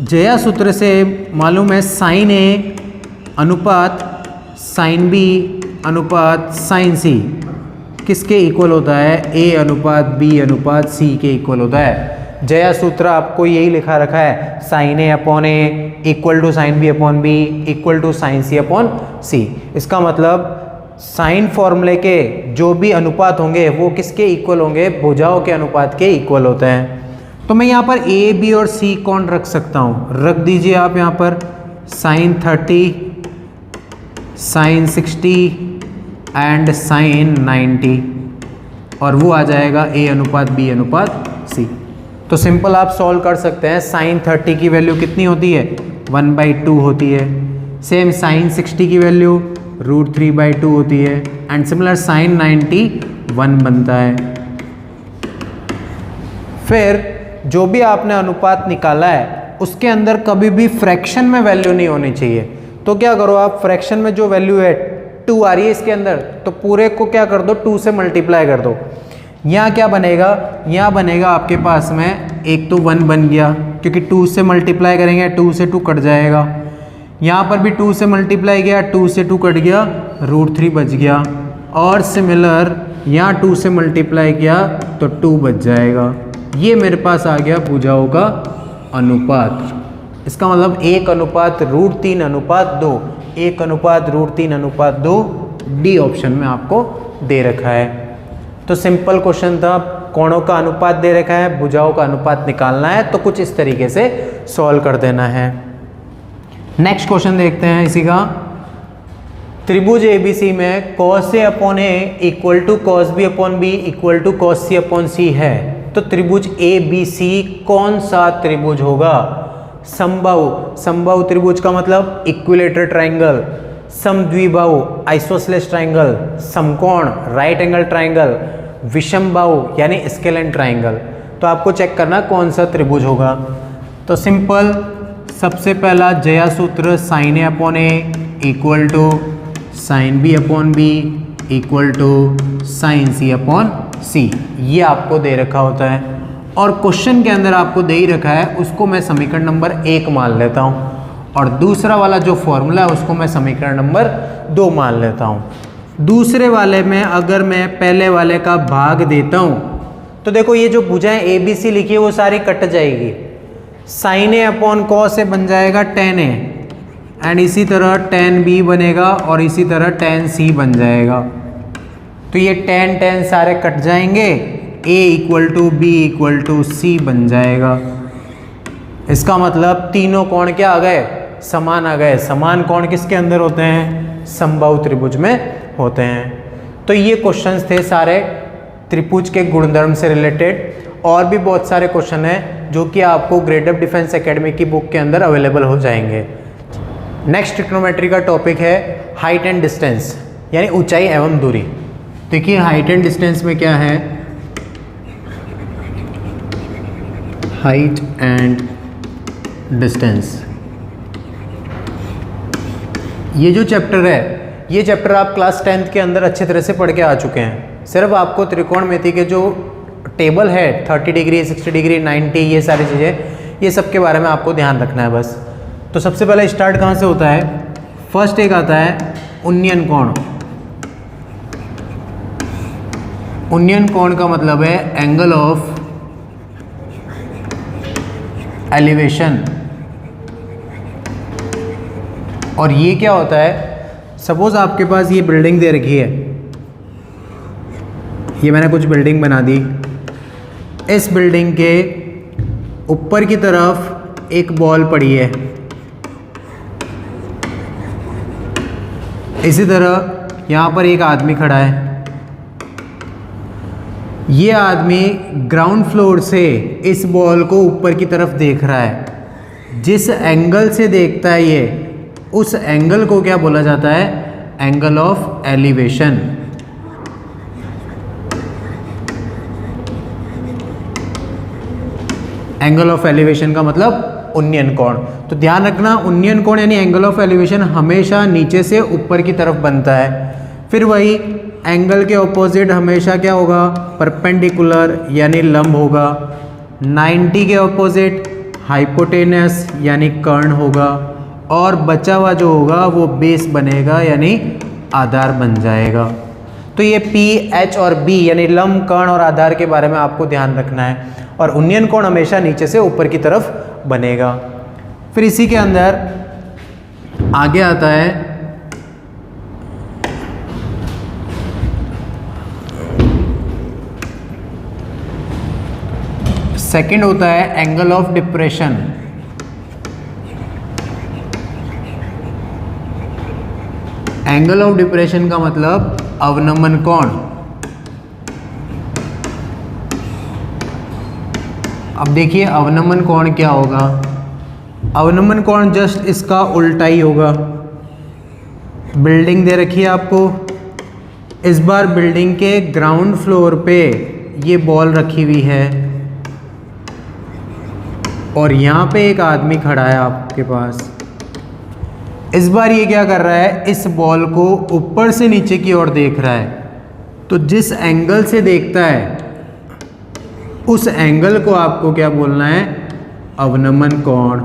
जया सूत्र से मालूम है sin A अनुपात sin B अनुपात sin C किसके इक्वल होता है, A अनुपात B अनुपात C के इक्वल होता है। जया सूत्र आपको यही लिखा रखा है, sin A upon A equal to sin B upon B equal to sin C upon C। इसका मतलब साइन फॉर्मूले के जो भी अनुपात होंगे वो किसके इक्वल होंगे, भुजाओं के अनुपात के इक्वल होते हैं। तो मैं यहाँ पर A, B और C कोण रख सकता हूँ, रख दीजिए आप यहाँ पर sin 30, sin 60 एंड sin 90 और वो आ जाएगा A अनुपात B अनुपात C। तो सिंपल आप सॉल्व कर सकते हैं। sin 30 की वैल्यू कितनी होती है, 1/2 होती है। सेम sin 60 की वैल्यू √3/2 होती है एंड सिमिलर sin 90 1 बनता है। फिर जो भी आपने अनुपात निकाला है उसके अंदर कभी भी फ्रैक्शन में वैल्यू नहीं होनी चाहिए। तो क्या करो आप, फ्रैक्शन में जो वैल्यू है 2 आ रही है इसके अंदर, तो पूरे को क्या कर दो, 2 से मल्टीप्लाई कर दो। यहाँ क्या बनेगा, यहाँ बनेगा आपके पास में एक तो 1 बन गया क्योंकि 2 से मल्टीप्लाई करेंगे, 2 से 2 कट जाएगा। यहाँ पर भी 2 से मल्टीप्लाई किया, 2 से 2 कट गया, √3 बच गया। और सिमिलर यहाँ 2 से मल्टीप्लाई किया तो 2 बच जाएगा। ये मेरे पास आ गया भुजाओं का अनुपात। इसका मतलब 1:√3:2, 1:√3:2 डी ऑप्शन में आपको दे रखा है। तो सिंपल क्वेश्चन था, कोणों का अनुपात दे रखा है, भुजाओं का अनुपात निकालना है, तो कुछ इस तरीके से सॉल्व कर देना है। नेक्स्ट क्वेश्चन देखते हैं इसी का। त्रिभुज एबीसी में cos A upon A equal to cos B upon B equal to cos C upon C है, तो त्रिभुज ABC कौन सा त्रिभुज होगा? समबाहु, समबाहु त्रिभुज का मतलब इक्विलेटरल ट्रायंगल, समद्विबाहु आइसोसेलेस ट्रायंगल, समकोण राइट एंगल ट्रायंगल, विषमबाहु यानी स्केलेन ट्रायंगल। तो आपको चेक करना कौन सा त्रिभुज होगा। तो सिंपल, सबसे पहला जया सूत्र sine A upon A equal to sine B upon B equal to sine C upon C, ये आपको दे रखा होता है। और क्वेश्चन के अंदर आपको दे ही रखा है, उसको मैं समीकरण नंबर 1 मान लेता हूँ, और दूसरा वाला जो फॉर्मूला है उसको मैं समीकरण नंबर 2 मान लेता हूँ। दूसरे वाले में अगर मैं पहले वाले का भाग देता हूँ तो देखो ये जो भुजाएं ए बी सी लिखी है वो सारी कट जाएगी। Sign A upon cos A बन जाएगा टेन ए, एंड इसी तरह टेन बी बनेगा और इसी तरह टेन सी बन जाएगा। तो ये टेन टेन सारे कट जाएंगे, A equal to B equal to C बन जाएगा। इसका मतलब तीनों कोण क्या आ गए? समान आ गए। समान कोण किसके अंदर होते हैं? समबाहु त्रिभुज में होते हैं। तो ये क्वेश्चंस थे सारे त्रिभुज के गुणधर्म से रिलेटेड। और भी बहुत सारे क्वेश्चन हैं जो कि आपको ग्रेड ऑफ डिफेंस एकेडमी की बुक के अंदर अवेलेबल हो जाएंगे। नेक्स्ट ट्रिग्नोमेट्री का टॉपिक है हाइट एंड डिस्टेंस, यानी ऊंचाई एवं दूरी। देखिए हाइट एंड डिस्टेंस में क्या है, हाइट एंड डिस्टेंस, ये जो चैप्टर है, ये चैप्टर आप क्लास 10th के अंदर अच्छे तरह से पढ़ के आ चुके हैं। सिर्फ आपको त्रिकोणमिति के जो टेबल है 30 डिग्री 60 डिग्री 90, ये सारी चीज़ें, ये सब के बारे में आपको ध्यान रखना है बस। तो सबसे पहले स्टार्ट कहाँ से होता है? फर्स्ट एक आता है उन्नयन कोण। उन्नयन कोण का मतलब है एंगल ऑफ एलिवेशन। और ये क्या होता है? सपोज आपके पास ये बिल्डिंग दे रखी है, ये मैंने कुछ बिल्डिंग बना दी। इस बिल्डिंग के ऊपर की तरफ एक बॉल पड़ी है, इसी तरह यहाँ पर एक आदमी खड़ा है। ये आदमी ग्राउंड फ्लोर से इस बॉल को ऊपर की तरफ देख रहा है। जिस एंगल से देखता है ये, उस एंगल को क्या बोला जाता है? Angle of elevation. Angle of elevation का मतलब उन्नयन कोण। तो ध्यान रखना, उन्नयन कोण यानी एंगल ऑफ एलिवेशन हमेशा नीचे से ऊपर की तरफ बनता है। फिर वही एंगल के ऑपोजिट हमेशा क्या होगा? परपेंडिकुलर यानी लंब होगा। 90 के ऑपोजिट हाइपोटेनस यानी कर्ण होगा, और बचा हुआ जो होगा वो बेस बनेगा यानी आधार बन जाएगा। तो ये P, H और B यानी लंब, कर्ण और आधार के बारे में आपको ध्यान रखना है। और उन्नयन कोण हमेशा नीचे से ऊपर की तरफ बनेगा। फिर इसी के अंदर आगे आता है सेकंड होता है angle of depression. Angle of depression का मतलब अवनमन कोण। अब देखिए अवनमन कोण क्या होगा? अवनमन कोण जस्ट इसका उल्टा ही होगा। बिल्डिंग दे रखी है आपको, इस बार बिल्डिंग के ग्राउंड फ्लोर पे ये बॉल रखी हुई है, और यहाँ पे एक आदमी खड़ा है आपके पास। इस बार ये क्या कर रहा है? इस बॉल को ऊपर से नीचे की ओर देख रहा है। तो जिस एंगल से देखता है उस एंगल को आपको क्या बोलना है? अवनमन कोण,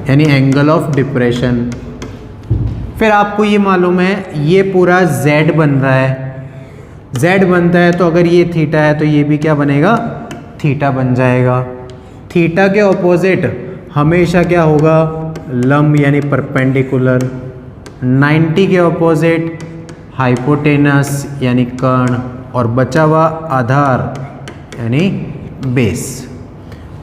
यानी एंगल ऑफ डिप्रेशन। फिर आपको ये मालूम है ये पूरा Z बन रहा है। Z बनता है तो अगर ये थीटा है तो ये भी क्या बनेगा? थीटा बन जाएगा। थीटा के ऑपोजिट हमेशा क्या होगा? लंब यानी परपेंडिकुलर। 90 के ऑपोजिट हाइपोटेनस यानी कर्ण, और बचा हुआ आधार यानी बेस।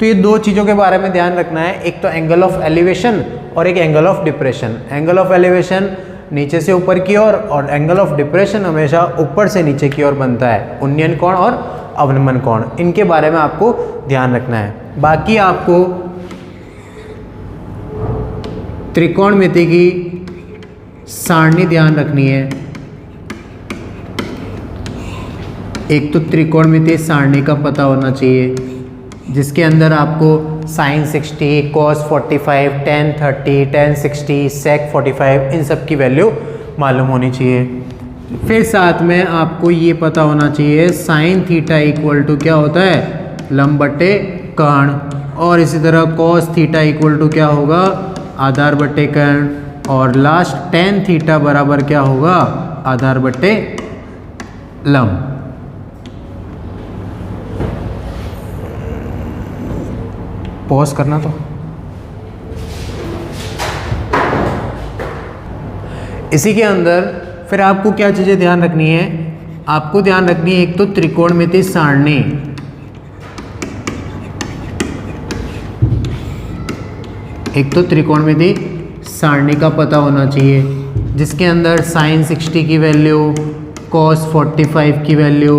तो ये दो चीज़ों के बारे में ध्यान रखना है, एक तो एंगल ऑफ एलिवेशन और एक angle of depression. Angle of elevation नीचे से ऊपर की ओर और एंगल ऑफ डिप्रेशन हमेशा ऊपर से नीचे की ओर बनता है, उन्नयन कोण और अवनमन कोण। इनके बारे में आपको ध्यान रखना है। बाकी आपको त्रिकोणमिति की सारणी ध्यान रखनी है। एक तो त्रिकोणमिति सारणी का पता होना चाहिए, जिसके अंदर आपको sin 60, cos 45, tan 30, tan 60, sec 45 इन सब की वैल्यू मालूम होनी चाहिए। फिर साथ में आपको ये पता होना चाहिए sin थीटा इक्वल टू क्या होता है, लंब बटे कर्ण, और इसी तरह cos थीटा इक्वल टू क्या होगा, आधार बटे कर्ण, और लास्ट tan थीटा बराबर क्या होगा, आधार बटे लंब। पॉज करना। तो इसी के अंदर फिर आपको क्या चीज़ें ध्यान रखनी है, आपको ध्यान रखनी है एक तो त्रिकोणमिति सारणी, एक तो त्रिकोणमिति सारणी का पता होना चाहिए, जिसके अंदर sin 60 की वैल्यू, cos 45 की वैल्यू,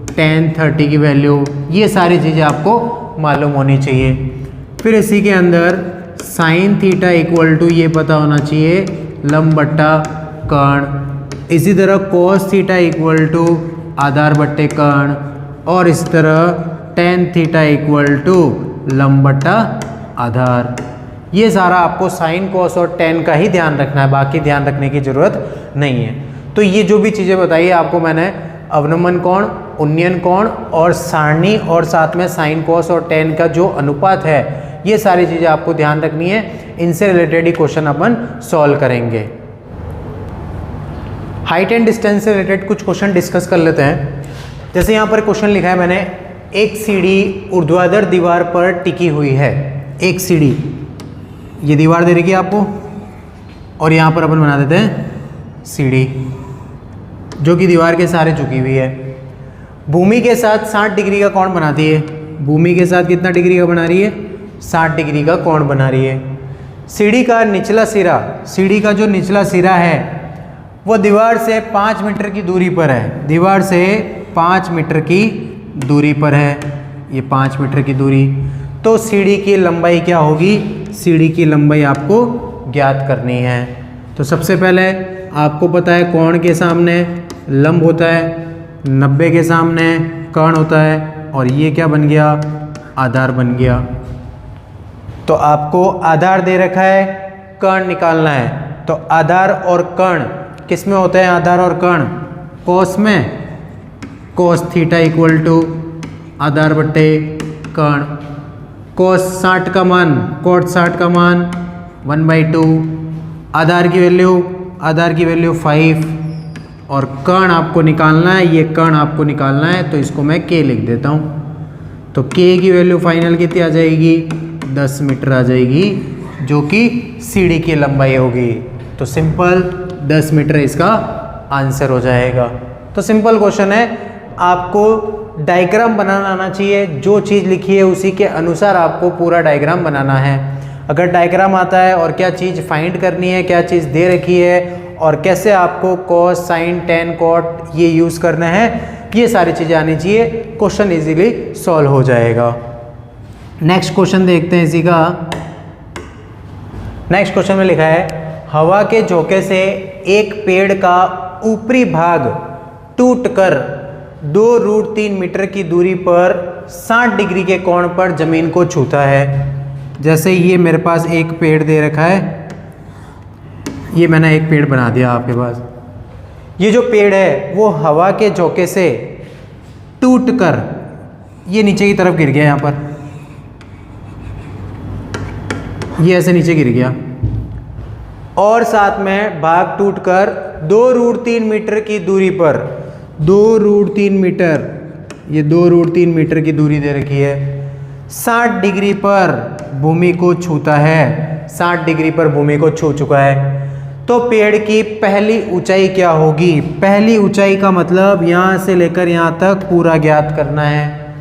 tan 30 की वैल्यू, ये सारी चीज़ें आपको मालूम होनी चाहिए। फिर इसी के अंदर sin थीटा इक्वल टू ये पता होना चाहिए, लंब बट्टा कर्ण, इसी तरह cos थीटा इक्वल टू आधार बट्टे कर्ण, और इस तरह tan थीटा इक्वल टू लंब बट्टा आधार। ये सारा आपको sin, cos और tan का ही ध्यान रखना है, बाकी ध्यान रखने की ज़रूरत नहीं है। तो ये जो भी चीज़ें बताई आपको मैंने, अवनमन कोण, उन्नयन कोण और सारणी, और साथ में sin, cos और tan का जो अनुपात है, ये सारी चीज़ें आपको ध्यान रखनी है। इनसे रिलेटेड ही क्वेश्चन अपन सॉल्व करेंगे। हाइट एंड डिस्टेंस से रिलेटेड कुछ क्वेश्चन डिस्कस कर लेते हैं। जैसे यहाँ पर क्वेश्चन लिखा है मैंने, एक सीढ़ी ऊर्ध्वाधर दीवार पर टिकी हुई है। एक सीढ़ी, ये दीवार दे रखी है आपको, और यहाँ पर अपन बना देते हैं सीढ़ी, जो कि दीवार के सहारे झुकी हुई है। भूमि के साथ 60 डिग्री का कोण बनाती है। भूमि के साथ कितना डिग्री का बना रही है, 60 डिग्री का कोण बना रही है। सीढ़ी का निचला सिरा, सीढ़ी का जो निचला सिरा है वो दीवार से 5 मीटर की दूरी पर है। दीवार से 5 मीटर की दूरी पर है, ये 5 मीटर की दूरी। तो सीढ़ी की लंबाई क्या होगी, सीढ़ी की लंबाई आपको ज्ञात करनी है। तो सबसे पहले आपको पता है कोण के सामने लंब होता है, 90 के सामने कर्ण होता है, और ये क्या बन गया, आधार बन गया। तो आपको आधार दे रखा है, कर्ण निकालना है। तो आधार और कर्ण किस में होते हैं, आधार और कर्ण कोस में, कोस थीटा इक्वल टू आधार बट्टे कर्ण। कोस 60 का मान, कोट 60 का मान 1/2, आधार की वैल्यू 5, और कर्ण आपको निकालना है, ये कर्ण आपको निकालना है, तो इसको मैं k लिख देता हूँ। तो k की वैल्यू फाइनल कितनी आ जाएगी, 10 मीटर आ जाएगी, जो कि सीढ़ी की लंबाई होगी। तो सिंपल 10 मीटर इसका आंसर हो जाएगा। तो सिंपल क्वेश्चन है, आपको डायग्राम बनाना आना चाहिए, जो चीज़ लिखी है उसी के अनुसार आपको पूरा डायग्राम बनाना है। अगर डायग्राम आता है और क्या चीज़ फाइंड करनी है, क्या चीज़ दे रखी है, और कैसे आपको cos, sin, tan, cot ये यूज़ करना है, ये सारी चीज़ें आनी चाहिए, क्वेश्चन इजीली सॉल्व हो जाएगा। नेक्स्ट क्वेश्चन देखते हैं इसी का। नेक्स्ट क्वेश्चन में लिखा है, हवा के झोंके से एक पेड़ का ऊपरी भाग टूटकर 2√3 मीटर की दूरी पर 60 डिग्री के कोण पर जमीन को छूता है। जैसे ये मेरे पास एक पेड़ दे रखा है, ये मैंने एक पेड़ बना दिया आपके पास। ये जो पेड़ है वो हवा के झोंके से टूटकर ये नीचे की तरफ गिर गया, यहाँ पर ये ऐसे नीचे गिर गया, और साथ में भाग टूटकर 2√3 मीटर की दूरी पर, 2√3 मीटर, ये 2√3 मीटर की दूरी दे रखी है, 60 डिग्री पर भूमि को छूता है, 60 डिग्री पर भूमि को छू चुका है। तो पेड़ की पहली ऊंचाई क्या होगी? पहली ऊंचाई का मतलब यहाँ से लेकर यहाँ तक पूरा ज्ञात करना है।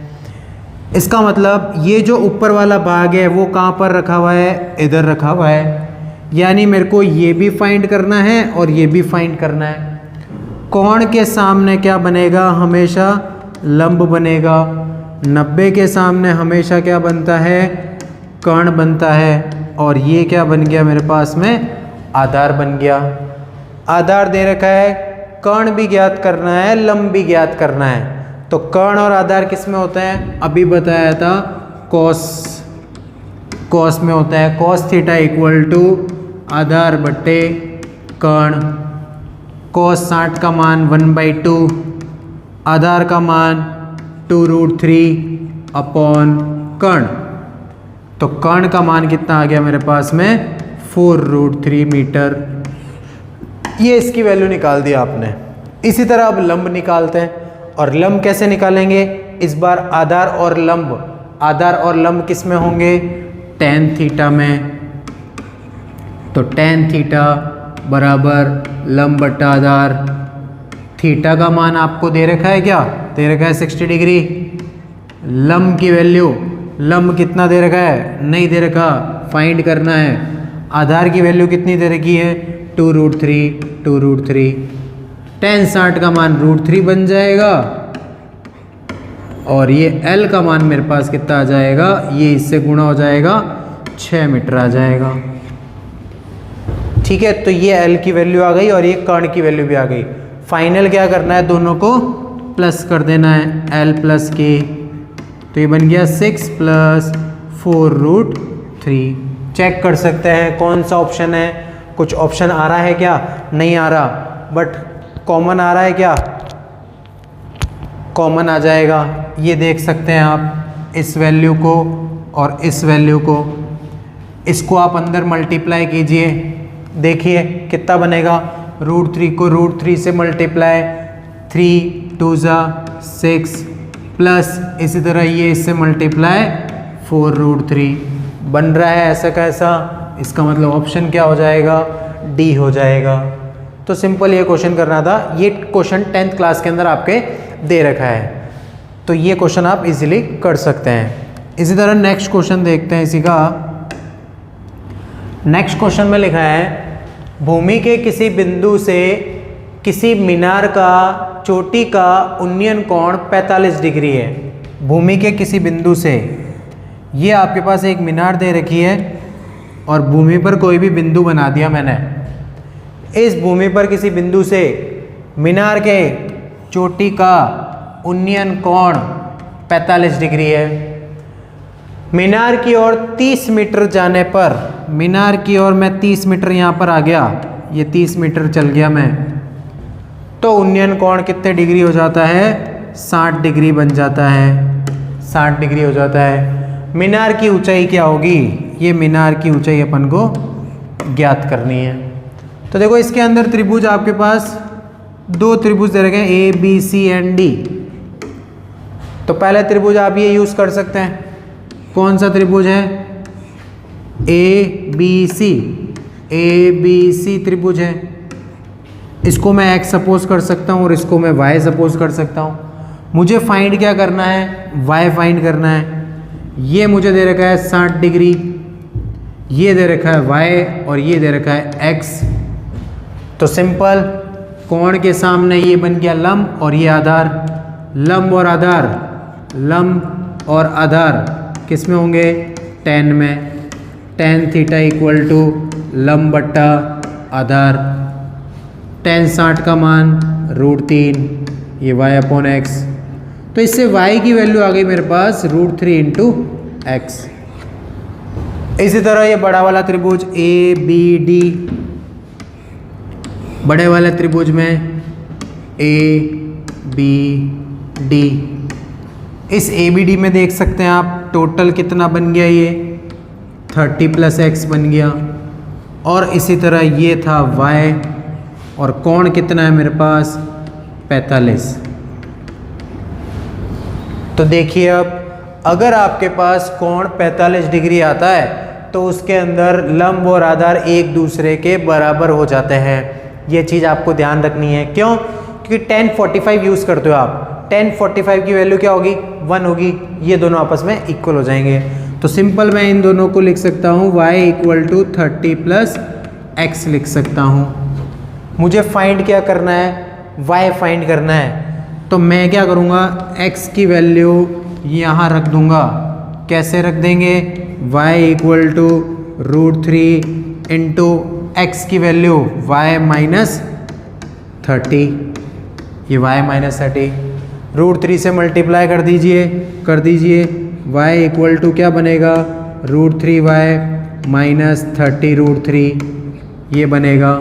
इसका मतलब ये जो ऊपर वाला भाग है वो कहाँ पर रखा हुआ है? इधर रखा हुआ है। यानी मेरे को ये भी फाइंड करना है और ये भी फाइंड करना है। कोण के सामने क्या बनेगा? हमेशा लंब बनेगा। 90 के सामने हमेशा क्या बनता है? कर्ण बनता है। और ये क्या बन गया मेरे पास में? आधार बन गया। आधार दे रखा है, कर्ण भी ज्ञात करना है, लंब भी ज्ञात करना है। तो कर्ण और आधार किस में होते हैं? अभी बताया था कॉस में होता है। कॉस थीटा इक्वल टू आधार बट्टे कर्ण। कॉस 60 का मान 1/2, आधार का मान 2√3 अपॉन कर्ण। तो कर्ण का मान कितना आ गया मेरे पास में? 4√3 मीटर। ये इसकी वैल्यू निकाल दिया आपने। इसी तरह अब लंब निकालते हैं। और लंब कैसे निकालेंगे? इस बार आधार और लंब किस में होंगे? tan थीटा में। तो tan थीटा बराबर लंब बटा आधार। थीटा का मान आपको दे रखा है क्या? दे रखा है 60 डिग्री। लंब की वैल्यू, लंब कितना दे रखा है? नहीं दे रखा, फाइंड करना है। आधार की वैल्यू कितनी दे रखी है? 2√3। tan 60 का मान √3 बन जाएगा। और ये L का मान मेरे पास कितना आ जाएगा? ये इससे गुणा हो जाएगा, 6 मीटर आ जाएगा। ठीक है, तो ये L की वैल्यू आ गई और ये कर्ण की वैल्यू भी आ गई। फाइनल क्या करना है? दोनों को प्लस कर देना है, L + K। तो ये बन गया 6 + 4√3। चेक कर सकते हैं कौन सा ऑप्शन है। कुछ ऑप्शन आ रहा है क्या? नहीं आ रहा, बट कॉमन आ रहा है क्या? कॉमन आ जाएगा। ये देख सकते हैं आप, इस वैल्यू को और इस वैल्यू को, इसको आप अंदर मल्टीप्लाई कीजिए। देखिए कितना बनेगा? √3 को √3 से मल्टीप्लाई, 3 2 6 प्लस इसी तरह ये इससे मल्टीप्लाई 4√3 बन रहा है। ऐसा कैसा? इसका मतलब ऑप्शन क्या हो जाएगा? डी हो जाएगा। तो सिंपल ये क्वेश्चन करना था। ये क्वेश्चन 10th क्लास के अंदर आपके दे रखा है, तो ये क्वेश्चन आप इजीली कर सकते हैं। इसी तरह नेक्स्ट क्वेश्चन देखते हैं इसी का। नेक्स्ट क्वेश्चन में लिखा है, भूमि के किसी बिंदु से किसी मीनार का चोटी का उन्नयन कोण 45 डिग्री है। भूमि के किसी बिंदु से, ये आपके पास एक मीनार दे रखी है और भूमि पर कोई भी बिंदु बना दिया मैंने। इस भूमि पर किसी बिंदु से मीनार के चोटी का उन्नयन कोण 45 डिग्री है। मीनार की ओर 30 मीटर जाने पर, मीनार की ओर मैं 30 मीटर यहाँ पर आ गया, ये 30 मीटर चल गया मैं, तो उन्नयन कोण कितने डिग्री हो जाता है? 60 डिग्री बन जाता है। 60 डिग्री हो जाता है। मीनार की ऊंचाई क्या होगी? ये मीनार की ऊंचाई अपन को ज्ञात करनी है। तो देखो इसके अंदर त्रिभुज आपके पास 2 त्रिभुज दे रखे हैं, A B C and D. तो पहले त्रिभुज आप ये यूज कर सकते हैं। कौन सा त्रिभुज है? ए बी सी त्रिभुज है। इसको मैं x सपोज कर सकता हूँ और इसको मैं y सपोज कर सकता हूँ। मुझे फाइंड क्या करना है? y फाइंड करना है। ये मुझे दे रखा है 60 डिग्री, ये दे रखा है y और ये दे रखा है x। तो सिंपल, कोण के सामने ये बन गया लंब और ये आधार। लंब और आधार, लंब और आधार किस में होंगे? tan में। tan थीटा इक्वल टू लंब बट्टा आधार। tan 60 का मान √3, ये y/x। तो इससे y की वैल्यू आ गई मेरे पास √3 × x। इसी तरह ये बड़ा वाला त्रिभुज ABD, बड़े वाले त्रिभुज में ABD, इस ABD में देख सकते हैं आप टोटल कितना बन गया? ये 30 + x बन गया। और इसी तरह ये था y, और कोण कितना है मेरे पास? 45। तो देखिए अब अगर आपके पास कोण 45 डिग्री आता है तो तो उसके अंदर लंब और आधार एक दूसरे के बराबर हो जाते हैं। ये चीज़ आपको ध्यान रखनी है। क्यों? क्योंकि tan 45 यूज़ करते हो आप, tan 45 की वैल्यू क्या होगी? 1 होगी। ये दोनों आपस में इक्वल हो जाएंगे। तो सिंपल मैं इन दोनों को लिख सकता हूँ y = 30 + x लिख सकता हूँ। मुझे फाइंड क्या करना है? y फाइंड करना है। तो मैं क्या करूँगा, x की वैल्यू यहाँ रख दूँगा। कैसे रख देंगे? y = √3 * x की वैल्यू y - 30, ये y - 30 √3 से मल्टीप्लाई कर दीजिए y = क्या बनेगा? √3y - 30 √3 ये बनेगा।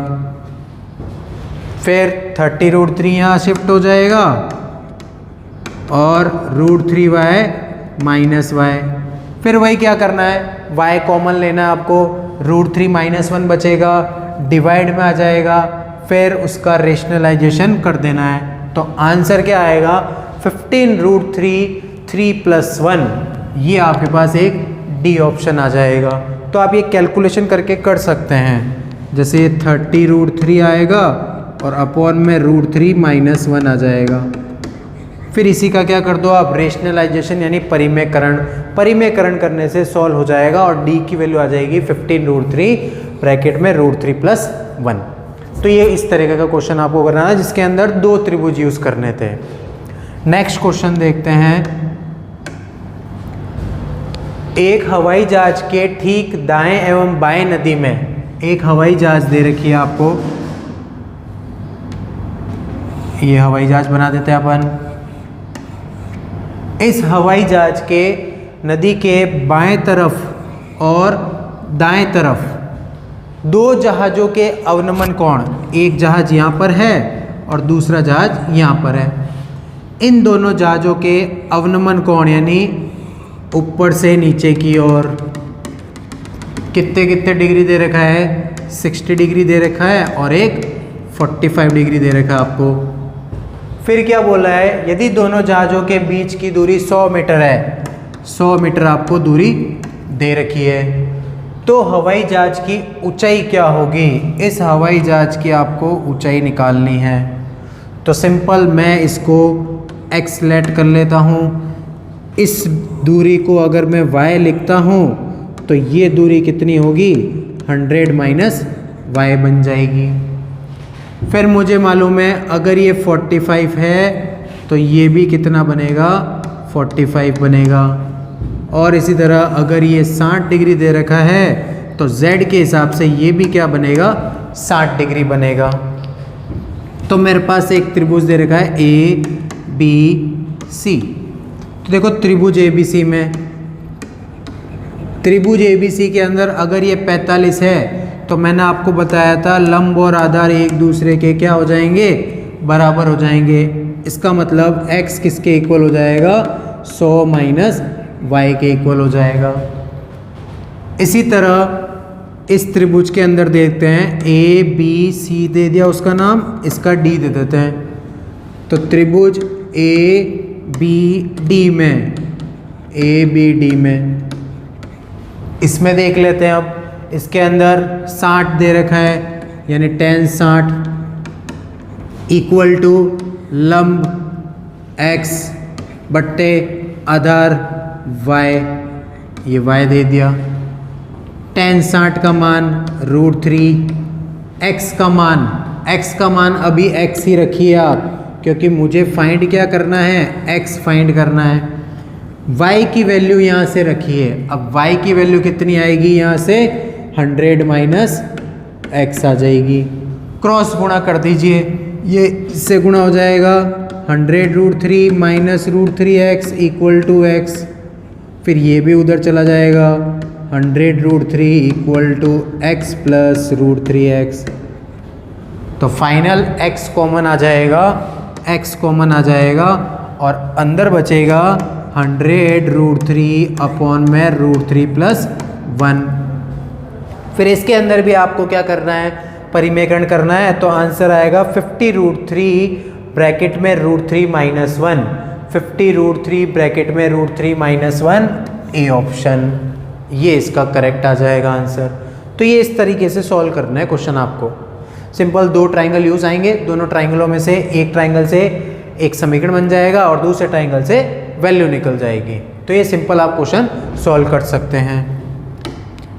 फिर 30 √3 यहाँ शिफ्ट हो जाएगा और √3y - y। फिर वही क्या करना है, y कॉमन लेना है आपको, √3 - 1 बचेगा, डिवाइड में आ जाएगा, फिर उसका रेशनलाइजेशन कर देना है। तो आंसर क्या आएगा? 15 √3 3 + 1। ये आपके पास एक डी ऑप्शन आ जाएगा। तो आप ये कैलकुलेशन करके कर सकते हैं। जैसे ये 30 √3 आएगा और अपॉन में √3 - 1 आ जाएगा। फिर इसी का क्या कर दो आप, रेशनलाइजेशन यानी परिमेयकरण करने से सॉल्व हो जाएगा और डी की वैल्यू आ जाएगी 15 √3 ब्रैकेट में √3 + 1। तो ये इस तरीके का क्वेश्चन आपको करना है जिसके अंदर 2 त्रिभुज यूज करने थे। नेक्स्ट क्वेश्चन देखते हैं। एक हवाई जहाज के ठीक दाएं एवं बाएं नदी में एक हवाई जहाज दे रखी है आपको। ये हवाई जहाज बना देते हैं अपन। इस हवाई जहाज के नदी के बाएं तरफ और दाएं तरफ 2 जहाज़ों के अवनमन कोण, एक जहाज यहाँ पर है और दूसरा जहाज यहाँ पर है। इन दोनों जहाज़ों के अवनमन कोण यानी ऊपर से नीचे की ओर कितने डिग्री दे रखा है? 60 डिग्री दे रखा है और एक 45 डिग्री दे रखा है आपको। फिर क्या बोला है? यदि दोनों जहाज़ों के बीच की दूरी 100 मीटर है, 100 मीटर आपको दूरी दे रखी है, तो हवाई जहाज की ऊंचाई क्या होगी? इस हवाई जहाज की आपको ऊंचाई निकालनी है। तो सिंपल मैं इसको x लेट कर लेता हूँ। इस दूरी को अगर मैं y लिखता हूँ तो ये दूरी कितनी होगी? 100 - y बन जाएगी। फिर मुझे मालूम है अगर ये 45 है तो ये भी कितना बनेगा? 45 बनेगा। और इसी तरह अगर ये 60 डिग्री दे रखा है तो z के हिसाब से ये भी क्या बनेगा? 60 डिग्री बनेगा। तो मेरे पास एक त्रिभुज दे रखा है ABC। तो देखो त्रिभुज ABC में, त्रिभुज ABC के अंदर अगर ये 45 है तो मैंने आपको बताया था लंब और आधार एक दूसरे के क्या हो जाएंगे? बराबर हो जाएंगे। इसका मतलब x किसके इक्वल हो जाएगा? 100 - y के इक्वल हो जाएगा। इसी तरह इस त्रिभुज के अंदर देखते हैं ABC दे दिया उसका नाम, इसका D दे देते हैं। तो त्रिभुज ABD में इसमें देख लेते हैं। अब इसके अंदर 60 दे रखा है यानी tan 60 = लंब x बट्टे आधार y, ये y दे दिया। tan 60 का मान √3, x का मान अभी x ही रखिए आप, क्योंकि मुझे फाइंड क्या करना है? x फाइंड करना है। y की वैल्यू यहाँ से रखिए। अब y की वैल्यू कितनी आएगी? यहाँ से 100 - x आ जाएगी। क्रॉस गुणा कर दीजिए, ये इससे गुणा हो जाएगा। 100 √3 - √3x = x। फिर ये भी उधर चला जाएगा। 100 √3 = x + √3x। तो फाइनल x कॉमन आ जाएगा और अंदर बचेगा 100 √3 अपॉन में √3 + 1। फिर इसके अंदर भी आपको क्या करना है? परिमेयकरण करना है। तो आंसर आएगा 50 √3 ब्रैकेट में √3 - 1, 50 √3 ब्रैकेट में √3 - 1, ए ऑप्शन। ये इसका करेक्ट आ जाएगा आंसर। तो ये इस तरीके से सॉल्व करना है क्वेश्चन आपको। सिंपल दो ट्राइंगल यूज आएंगे, दोनों ट्राइंगलों में से एक ट्राइंगल से एक समीकरण बन जाएगा और दूसरे ट्राइंगल से वैल्यू निकल जाएगी। तो ये सिंपल आप क्वेश्चन सॉल्व कर सकते हैं।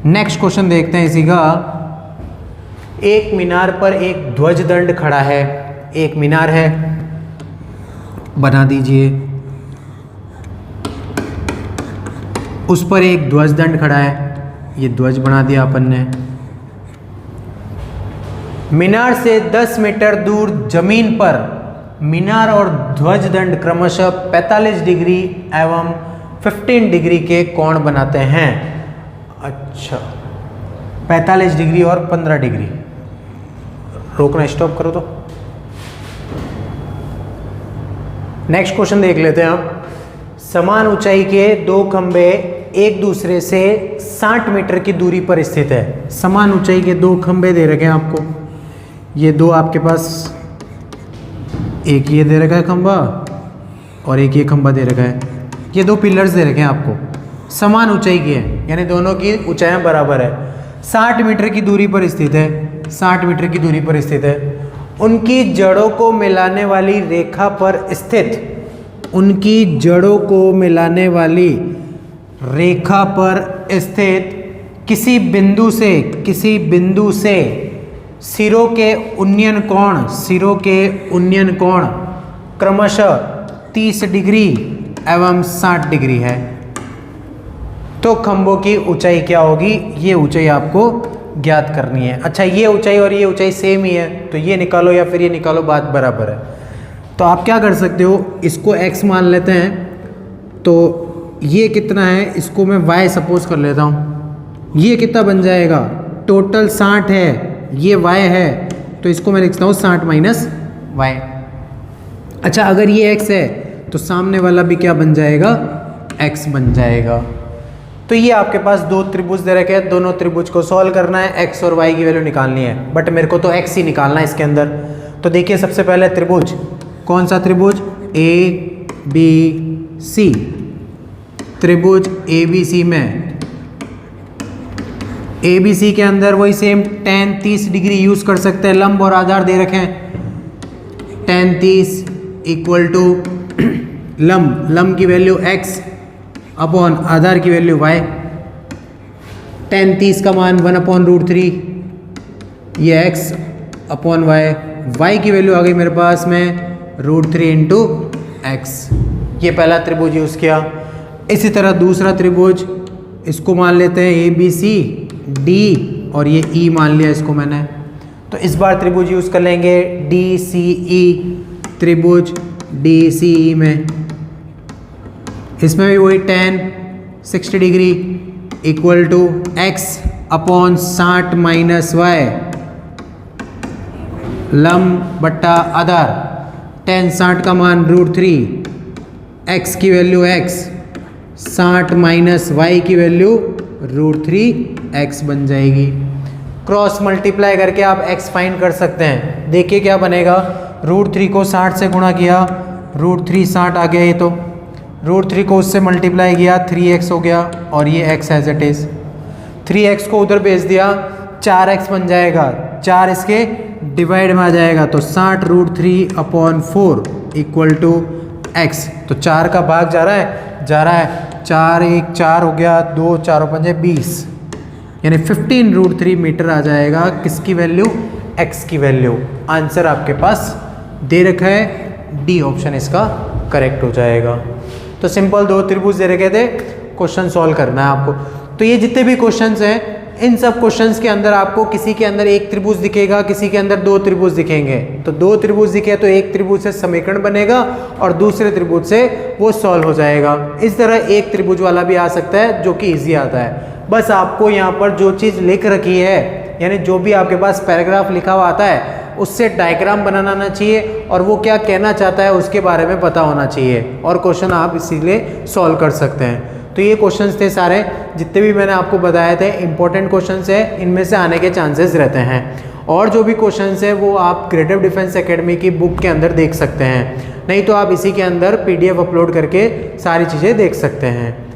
नेक्स्ट क्वेश्चन देखते हैं इसी का। एक मीनार पर एक ध्वज दंड खड़ा है। एक मीनार है, बना दीजिए, उस पर एक ध्वज दंड खड़ा है। ये ध्वज बना दिया अपन ने। मीनार से 10 मीटर दूर जमीन पर मीनार और ध्वज दंड क्रमशः 45 डिग्री एवं 15 डिग्री के कोण बनाते हैं। अच्छा, 45 डिग्री और 15 डिग्री। रोकना, स्टॉप करो तो। नेक्स्ट क्वेश्चन देख लेते हैं आप। समान ऊंचाई के दो खंबे एक दूसरे से 60 मीटर की दूरी पर स्थित है। समान ऊंचाई के दो खंबे दे रखे हैं आपको। ये दो आपके पास, एक ये दे रखा है खंबा और एक ये खंबा दे रखा है। ये दो पिलर्स दे रखे हैं आपको, समान ऊंचाई की है, यानी दोनों की ऊंचाइयां बराबर है। 60 मीटर की दूरी पर स्थित है। 60 मीटर की दूरी पर स्थित है। उनकी जड़ों को मिलाने वाली रेखा पर स्थित, उनकी जड़ों को मिलाने वाली रेखा पर स्थित किसी बिंदु से सिरों के उन्नयन कोण क्रमशः 30 डिग्री एवं 60 डिग्री है। तो खंभों की ऊंचाई क्या होगी, ये ऊंचाई आपको ज्ञात करनी है। अच्छा, ये ऊंचाई और ये ऊंचाई सेम ही है, तो ये निकालो या फिर ये निकालो, बात बराबर है। तो आप क्या कर सकते हो, इसको x मान लेते हैं। तो ये कितना है, इसको मैं y सपोज कर लेता हूँ। ये कितना बन जाएगा, टोटल 60 है, ये y है, तो इसको मैं लिखता हूँ 60 माइनस y। अच्छा, अगर ये x है तो सामने वाला भी क्या बन जाएगा, x बन जाएगा। तो ये आपके पास दो त्रिभुज दे रखे हैं, दोनों त्रिभुज को सॉल्व करना है, x और y की वैल्यू निकालनी है, बट मेरे को तो x ही निकालना है इसके अंदर। तो देखिए, सबसे पहले त्रिभुज, कौन सा त्रिभुज, ABC। त्रिभुज ABC में ABC के अंदर वही सेम tan 30 डिग्री यूज कर सकते हैं। लंब और आधार दे रखे हैं। tan 30 इक्वल टू लंब की वैल्यू x अपॉन आधार की वैल्यू y। tan 30 का मान 1/√3, ये x अपॉन y की वैल्यू आ गई मेरे पास में √3 इंटू x। ये पहला त्रिभुज यूज किया। इसी तरह दूसरा त्रिभुज, इसको मान लेते हैं ABC D और ये E मान लिया इसको मैंने। तो इस बार त्रिभुज यूज कर लेंगे DCE। त्रिभुज DCE में इसमें भी वही tan 60 degree equal to x upon 60 minus y, लंब बट्टा आधार। tan 60 का मान √3, x की वैल्यू x, 60 माइनस y की वैल्यू √3x बन जाएगी। क्रॉस मल्टीप्लाई करके आप x फाइंड कर सकते हैं। देखिए क्या बनेगा, √3 को 60 से गुणा किया, √3 60 आ गया, ये तो √3 को उससे मल्टीप्लाई किया, 3x हो गया, और ये x as it is. 3x को उधर भेज दिया, 4x बन जाएगा, 4 इसके डिवाइड में आ जाएगा, तो 60 √3/4 इक्वल टू x। तो 4 का भाग जा रहा है, 4 1 4 हो गया, 2 4 5 20, यानी 15 √3 मीटर आ जाएगा। किसकी वैल्यू, x की वैल्यू। आंसर आपके पास दे रखा है, डी ऑप्शन इसका करेक्ट हो जाएगा। तो सिंपल दो त्रिभुज दे रखे थे, क्वेश्चन सॉल्व करना है आपको। तो ये जितने भी क्वेश्चंस हैं, इन सब क्वेश्चंस के अंदर आपको किसी के अंदर एक त्रिभुज दिखेगा, किसी के अंदर दो त्रिभुज दिखेंगे। तो दो त्रिभुज दिखे तो एक त्रिभुज से समीकरण बनेगा और दूसरे त्रिभुज से वो सॉल्व हो जाएगा। इस तरह एक त्रिभुज वाला भी आ सकता है, जो कि इजी आता है। बस आपको यहाँ पर जो चीज़ लिख रखी है, यानी जो भी आपके पास पैराग्राफ लिखा हुआ आता है, उससे डायग्राम बनाना आना चाहिए और वो क्या कहना चाहता है उसके बारे में पता होना चाहिए, और क्वेश्चन आप इसीलिए सॉल्व कर सकते हैं। तो ये क्वेश्चंस थे सारे, जितने भी मैंने आपको बताए थे इंपॉर्टेंट क्वेश्चंस है, इनमें से आने के चांसेस रहते हैं। और जो भी क्वेश्चंस है वो आप क्रिएटिव डिफेंस एकेडमी की बुक के अंदर देख सकते हैं, नहीं तो आप इसी के अंदर PDF अपलोड करके सारी चीज़ें देख सकते हैं।